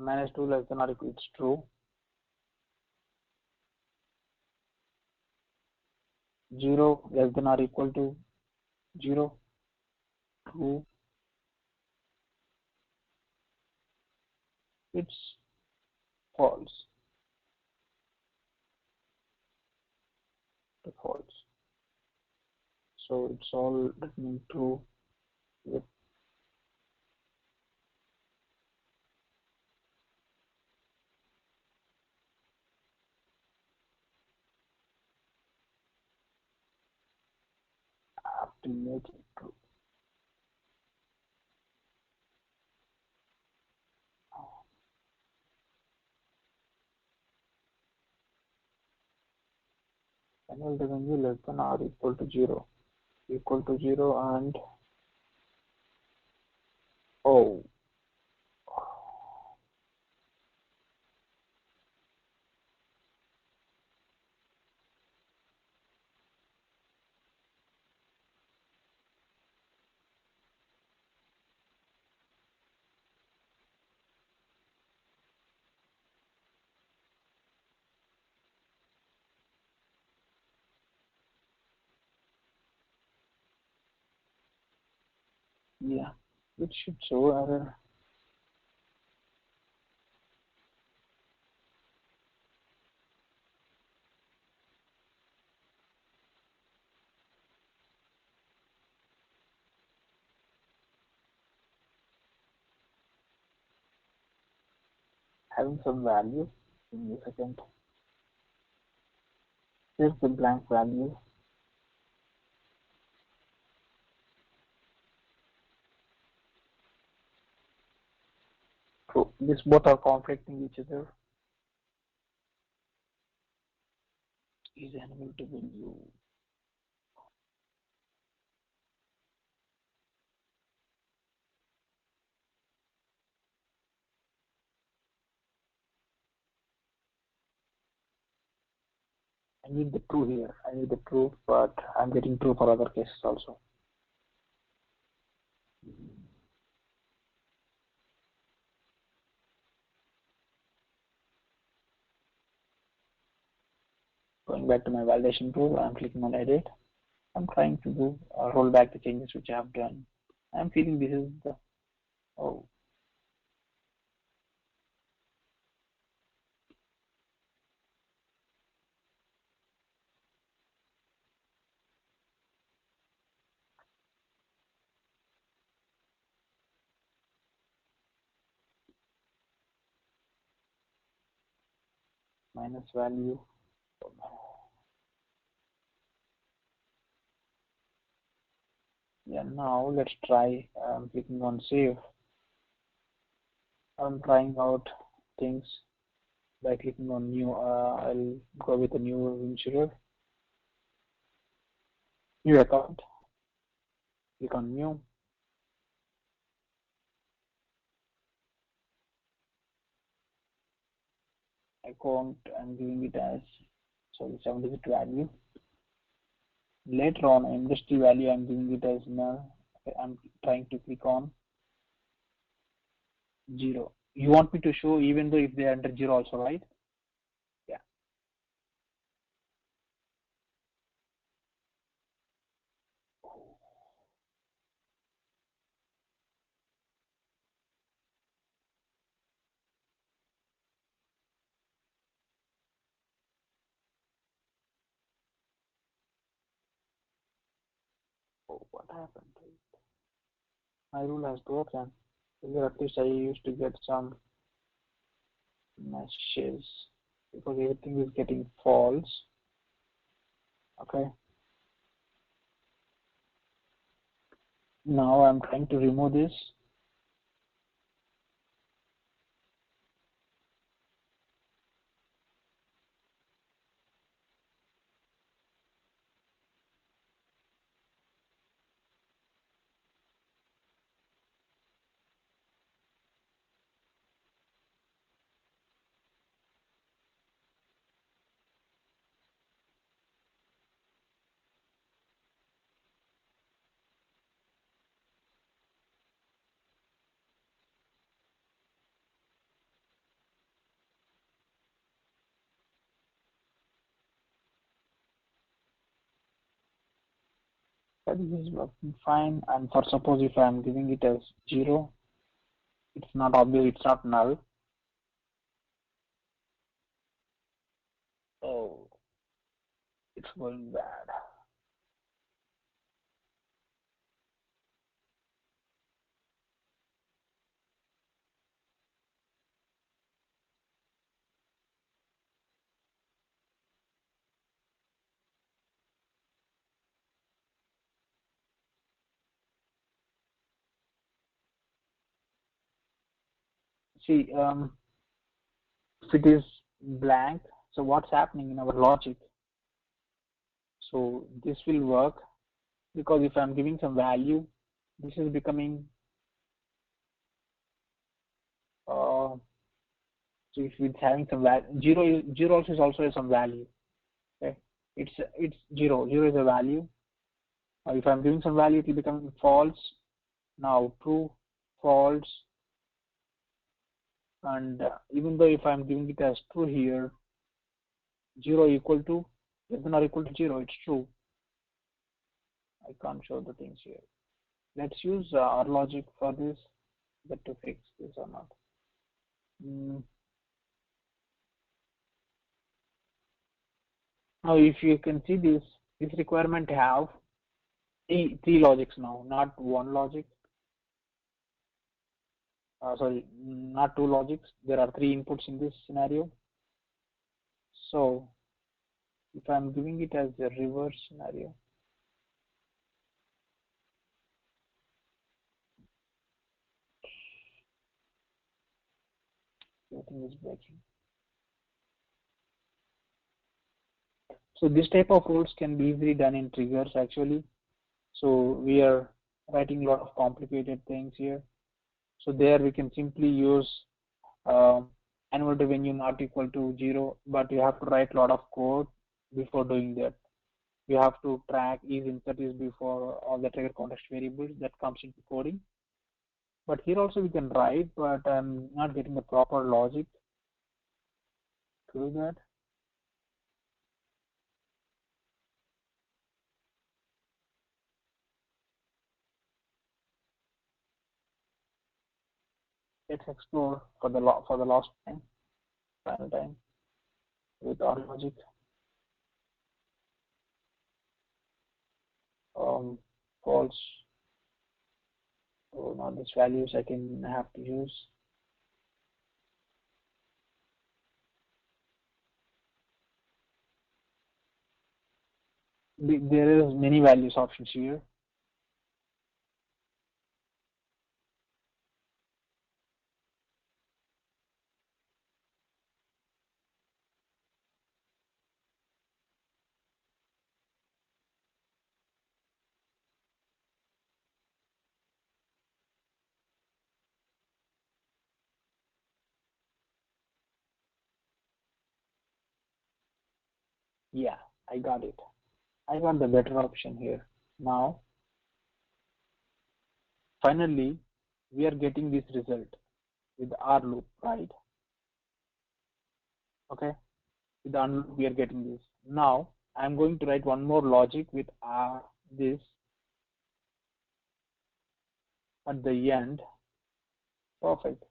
minus 2 less than or equal, it's true. 0 less than or equal to 0, true. It's false. False. So it's all written true with have to make it true. Annual revenue less than or equal to 0. Equal to 0 and oh, yeah, it should show error. Having some value. Give me a second. Here's the blank value. So these both are conflicting each other. Is annual revenue. I need the true here. I need the true, but I'm getting true for other cases also. Going back to my validation tool, I'm clicking on edit. I'm trying to do roll back the changes which I have done. I'm feeling this is the oh minus value. Yeah, now let's try clicking on save. I'm trying out things by clicking on new. I'll go with a new insurer, new account. Click on new. Account. I'm giving it as sorry 7-digit value. Later on, industry value. I'm giving it as null. Okay, I'm trying to click on 0. You want me to show even though if they are under 0 also, right? Yeah. Oh, what happened? My rule has broken. Earlier, at least I used to get some messages because everything is getting false. Okay. Now I'm trying to remove this. But this is working fine. And for suppose if I'm giving it as 0, it's not obvious, it's not null. Oh, it's going bad. See, if it is blank, so what's happening in our logic? So this will work because if I'm giving some value, this is becoming so if it's having some value, zero also is also some value. Okay, it's zero. Zero is a value. If I'm giving some value, it will become false. Now true, false, and even though if I'm giving it as true here, 0 equal to less than or equal to 0, it's true. I can't show the things here. Let's use our logic for this, but to fix this or not. Mm. Now, if you can see this requirement have three logics now, not one logic. Sorry, not two logics. There are three inputs in this scenario. So, if I'm giving it as a reverse scenario, everything is breaking. So, this type of rules can be easily done in triggers actually. So, we are writing a lot of complicated things here. So, there we can simply use uh, annual revenue not equal to 0, but you have to write a lot of code before doing that. You have to track is insert is before all the trigger context variables that comes into coding. But here also we can write, but I'm not getting the proper logic to do that. Let's explore for the last time, final time with our logic. False. So now these values I can have to use. There is many values options here. Yeah, I got it. I got the better option here. Now, finally, we are getting this result with our loop, right? Okay, with the unloop, we are getting this. Now, I'm going to write one more logic with this at the end. Perfect.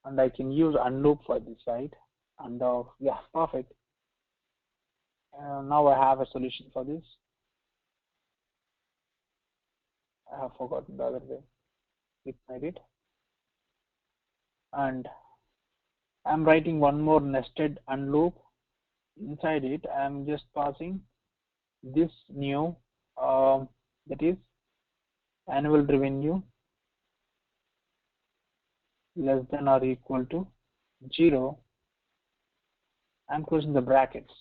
And I can use unloop for this, right? And yeah, perfect. Now I have a solution for this. I have forgotten the other way. Click edit. And I'm writing one more nested unloop. Inside it, I'm just passing this new, that is annual revenue less than or equal to 0. I'm closing the brackets.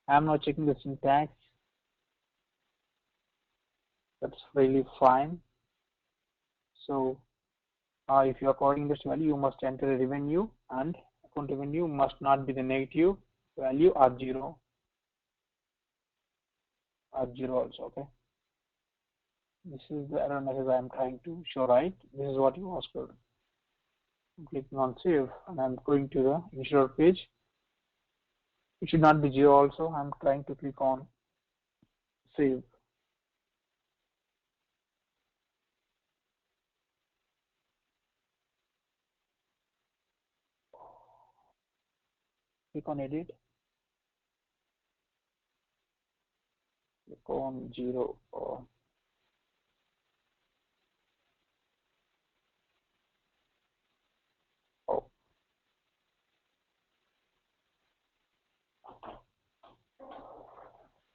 I'm now checking the syntax. That's really fine. So if you are calling this value, you must enter a revenue, and account revenue must not be the negative value or 0 also. Okay. This is the error message I am trying to show, right? This is what you asked for. I'm clicking on save, and I'm going to the insurer page. It should not be 0 also. I'm trying to click on save. Click on edit. Click on 0. Oh,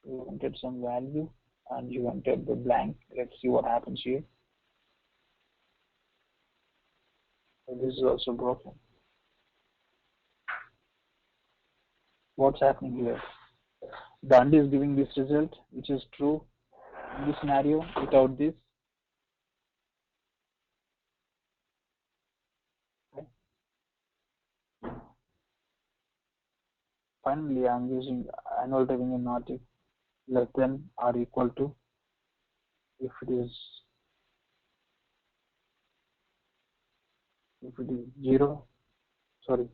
you entered some value and you entered the blank. Let's see what happens here. So this is also broken. What's happening here? The undo is giving this result, which is true in this scenario. Without this, okay. Finally, I'm using annual revenue not less than or equal to, if it is 0, sorry,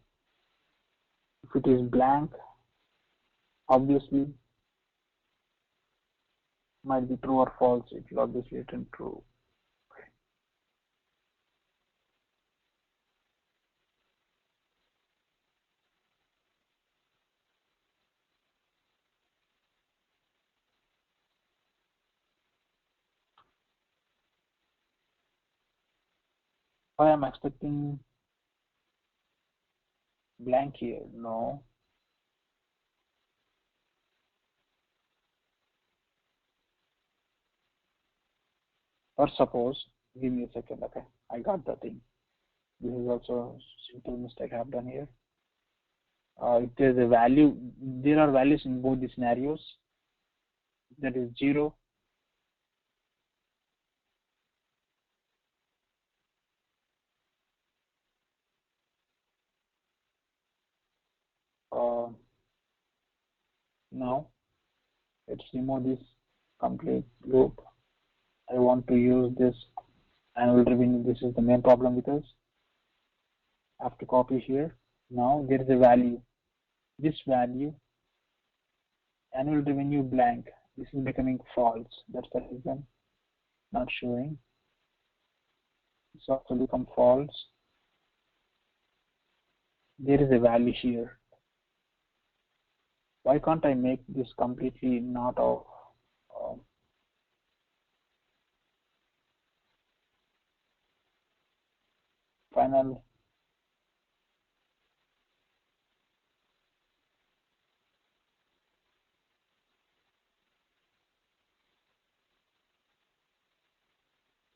if it is blank, obviously might be true or false. It will obviously return true. Why am I expecting blank here? No. Or suppose, give me a second. Okay, I got the thing. This is also a simple mistake I have done here. If there's a value, there are values in both the scenarios. That is 0. Uh, Now let's remove this complete loop. I want to use this annual revenue. This is the main problem with us. I have to copy here. Now there is a value. This value, annual revenue blank. This is becoming false. That's the reason not showing. This also become false. There is a value here. Why can't I make this completely not of final?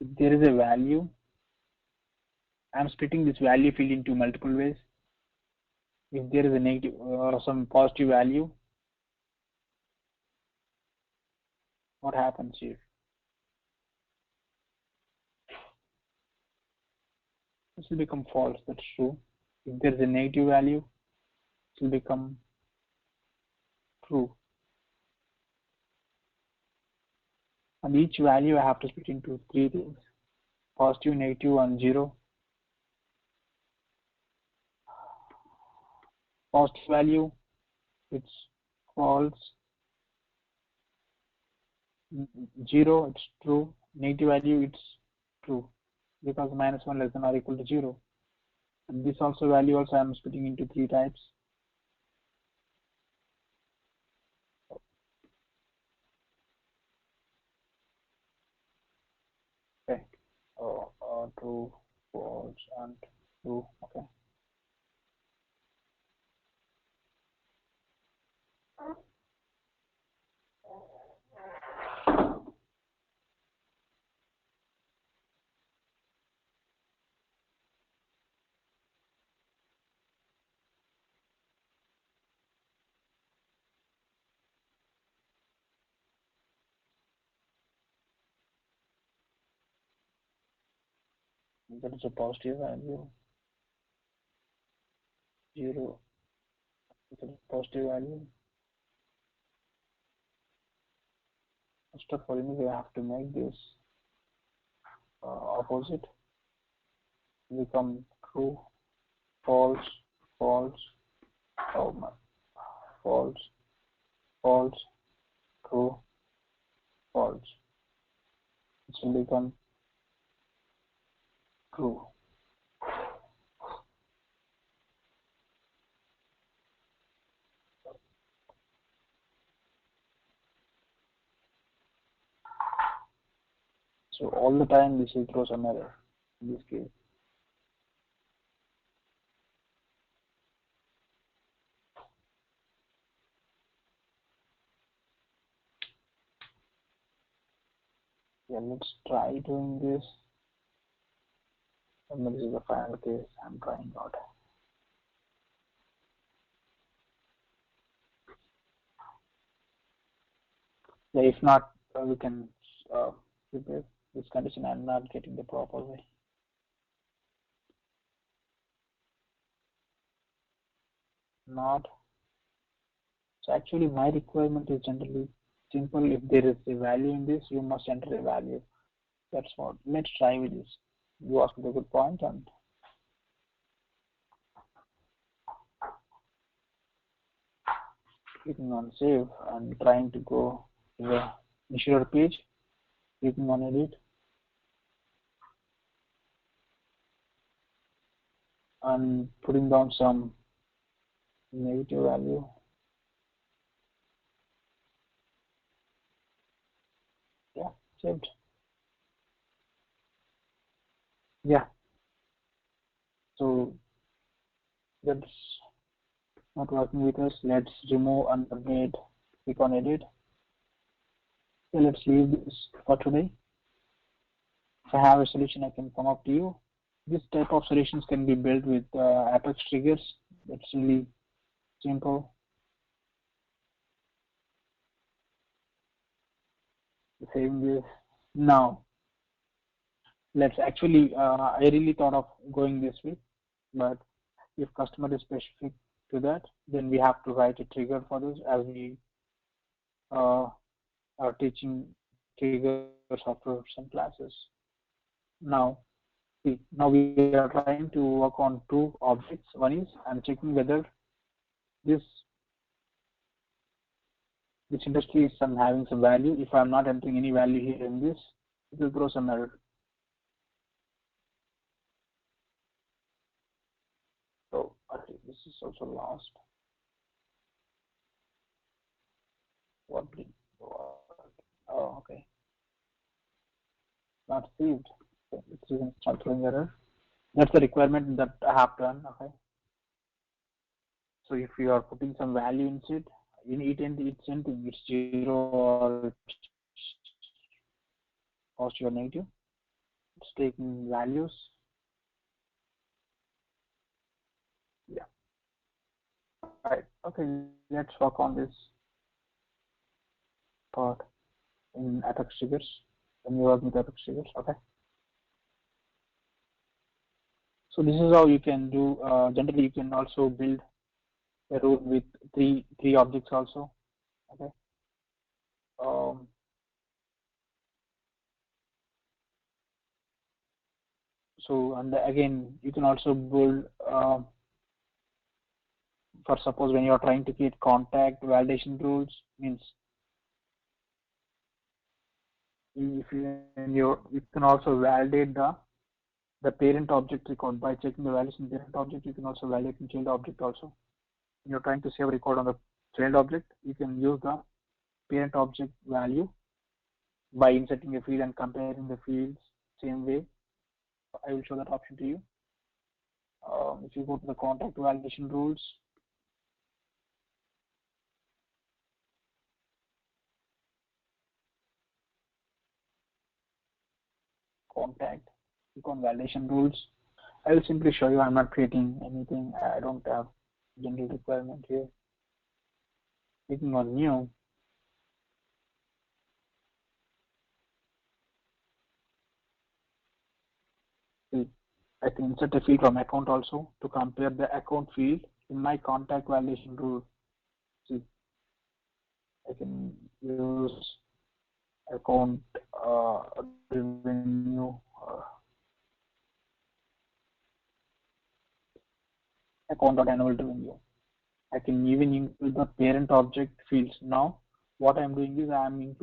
If there is a value, I'm splitting this value field into multiple ways. If there is a negative or some positive value, what happens here? This will become false. That's true. If there is a negative value, it will become true. And each value I have to split into three things: positive, negative, and zero. Positive value, it's false. Zero, it's true. Negative value, it's true because minus one less than or equal to zero. And this also value also I'm splitting into three types. Okay. True, false, and true. Okay. That is a positive value. Zero, that is a positive value. First of all, we have to make this opposite become true, false, false, oh my, false, false, true, false. It will become true. So all the time this will throw some error in this case. Yeah, let's try doing this. And this is the final case I'm trying out. Yeah, if not, we can replace this condition. I'm not getting the proper way. Not. So actually, my requirement is generally simple. If there is a value in this, you must enter a value. That's what. Let's try with this. You asked a good point, and clicking on save and trying to go to the insurer page, clicking on edit, and putting down some negative value. Yeah, saved. Yeah, so that's not working with us. Let's remove and update. Click on edit. So let's leave this for today. If I have a solution, I can come up to you. This type of solutions can be built with Apex triggers. That's really simple. Saving this now. Let's actually, I really thought of going this way, but if customer is specific to that, then we have to write a trigger for this as we uh, are teaching triggers after some classes. Now, see, now we are trying to work on two objects. One is I'm checking whether this this industry is some having some value. If I'm not entering any value here in this, it will throw some error. So okay, this is also lost. What did? Oh, okay. Not saved. Okay, it's not throwing error. That's the requirement that I have done. Okay. So if you are putting some value into it, in it and it's anything, it's zero or it's positive or negative. It's taking values. Yeah. Right. Okay. Let's work on this part in Apex triggers. When you work with Apex triggers. Okay. So this is how you can do. Generally, you can also build a rule with three objects also. Okay. Um, so and again, you can also build for suppose when you are trying to create contact validation rules means if you can also validate the parent object record by checking the values in parent object. You can also validate in child object also. When you're trying to save a record on the child object, you can use the parent object value by inserting a field and comparing the fields same way. I will show that option to you. If you go to the contact validation rules, contact, click on validation rules. I will simply show you. I'm not creating anything. I don't have general requirement here. Clicking on new, I can insert a field from account also to compare the account field in my contact validation rule. See, I can use account revenue account.annual revenue. I can even include the parent object fields. Now, what I'm doing is I'm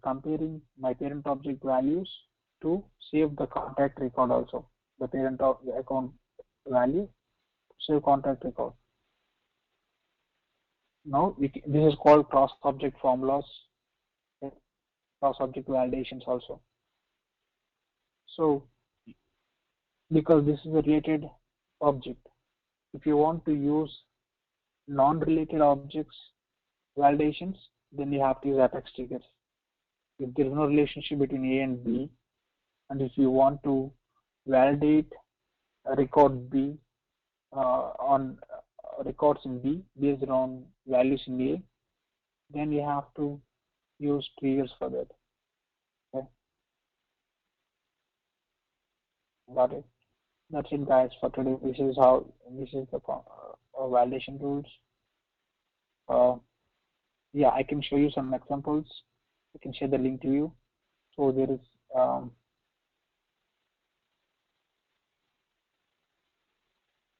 comparing my parent object values to save the contact record also. The parent of the account value, save contact record. Now, this is called cross-object formulas, cross-object validations also. So, because this is a related object, if you want to use non-related objects validations, then you have to use apex triggers. If there is no relationship between A and B, and if you want to validate a record B on records in B based on values in A, then you have to use triggers for that. Okay, got it. That's it, guys, for today. This is the validation rules. Uh, yeah, I can show you some examples. I can share the link to you. So there is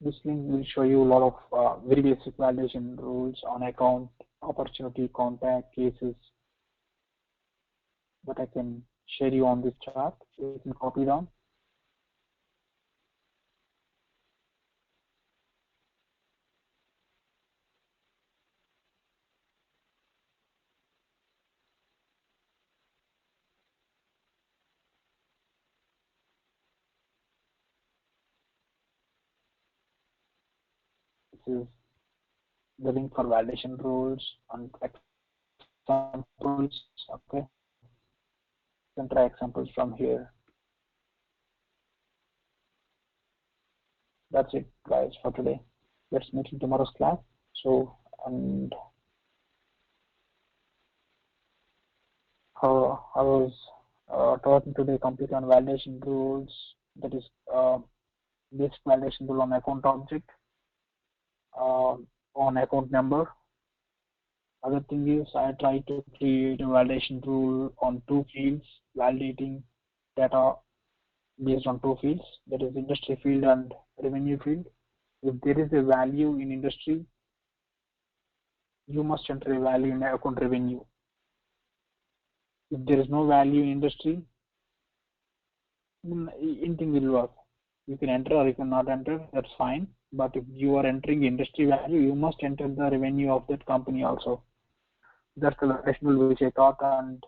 this link will show you a lot of very basic validation rules on account, opportunity, contact, cases that I can share you on this chart. So you can copy down. This is the link for validation rules and examples. Okay, you can try examples from here. That's it, guys, for today. Let's meet in tomorrow's class. So, and I was talking today complete on validation rules. That is basic validation rule on account object, on account number. Other thing is I try to create a validation rule on two fields, validating data based on two fields, that is industry field and revenue field. If there is a value in industry, you must enter a value in account revenue. If there is no value in industry, then anything will work. You can enter or you cannot enter, that's fine. But if you are entering industry value, you must enter the revenue of that company also. That's the validation rule which I thought, and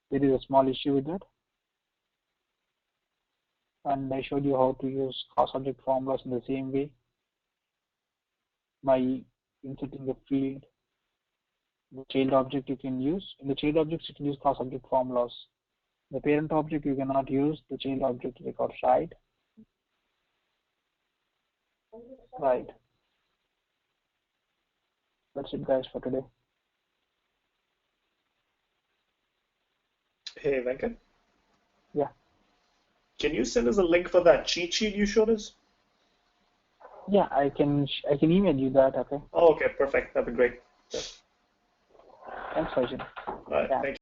there is a small issue with that. And I showed you how to use cross-object formulas in the same way by inserting the field. The child object you can use. In the child objects, you can use cross-object formulas. The parent object you cannot use. The child object record side. Right. That's it, guys, for today. Hey, Venkat. Yeah. Can you send us a link for that cheat sheet you showed us? Yeah, I can email you that. Okay. Oh, okay, perfect. That'd be great. Thanks, Faisal. All right, Yeah. thank you.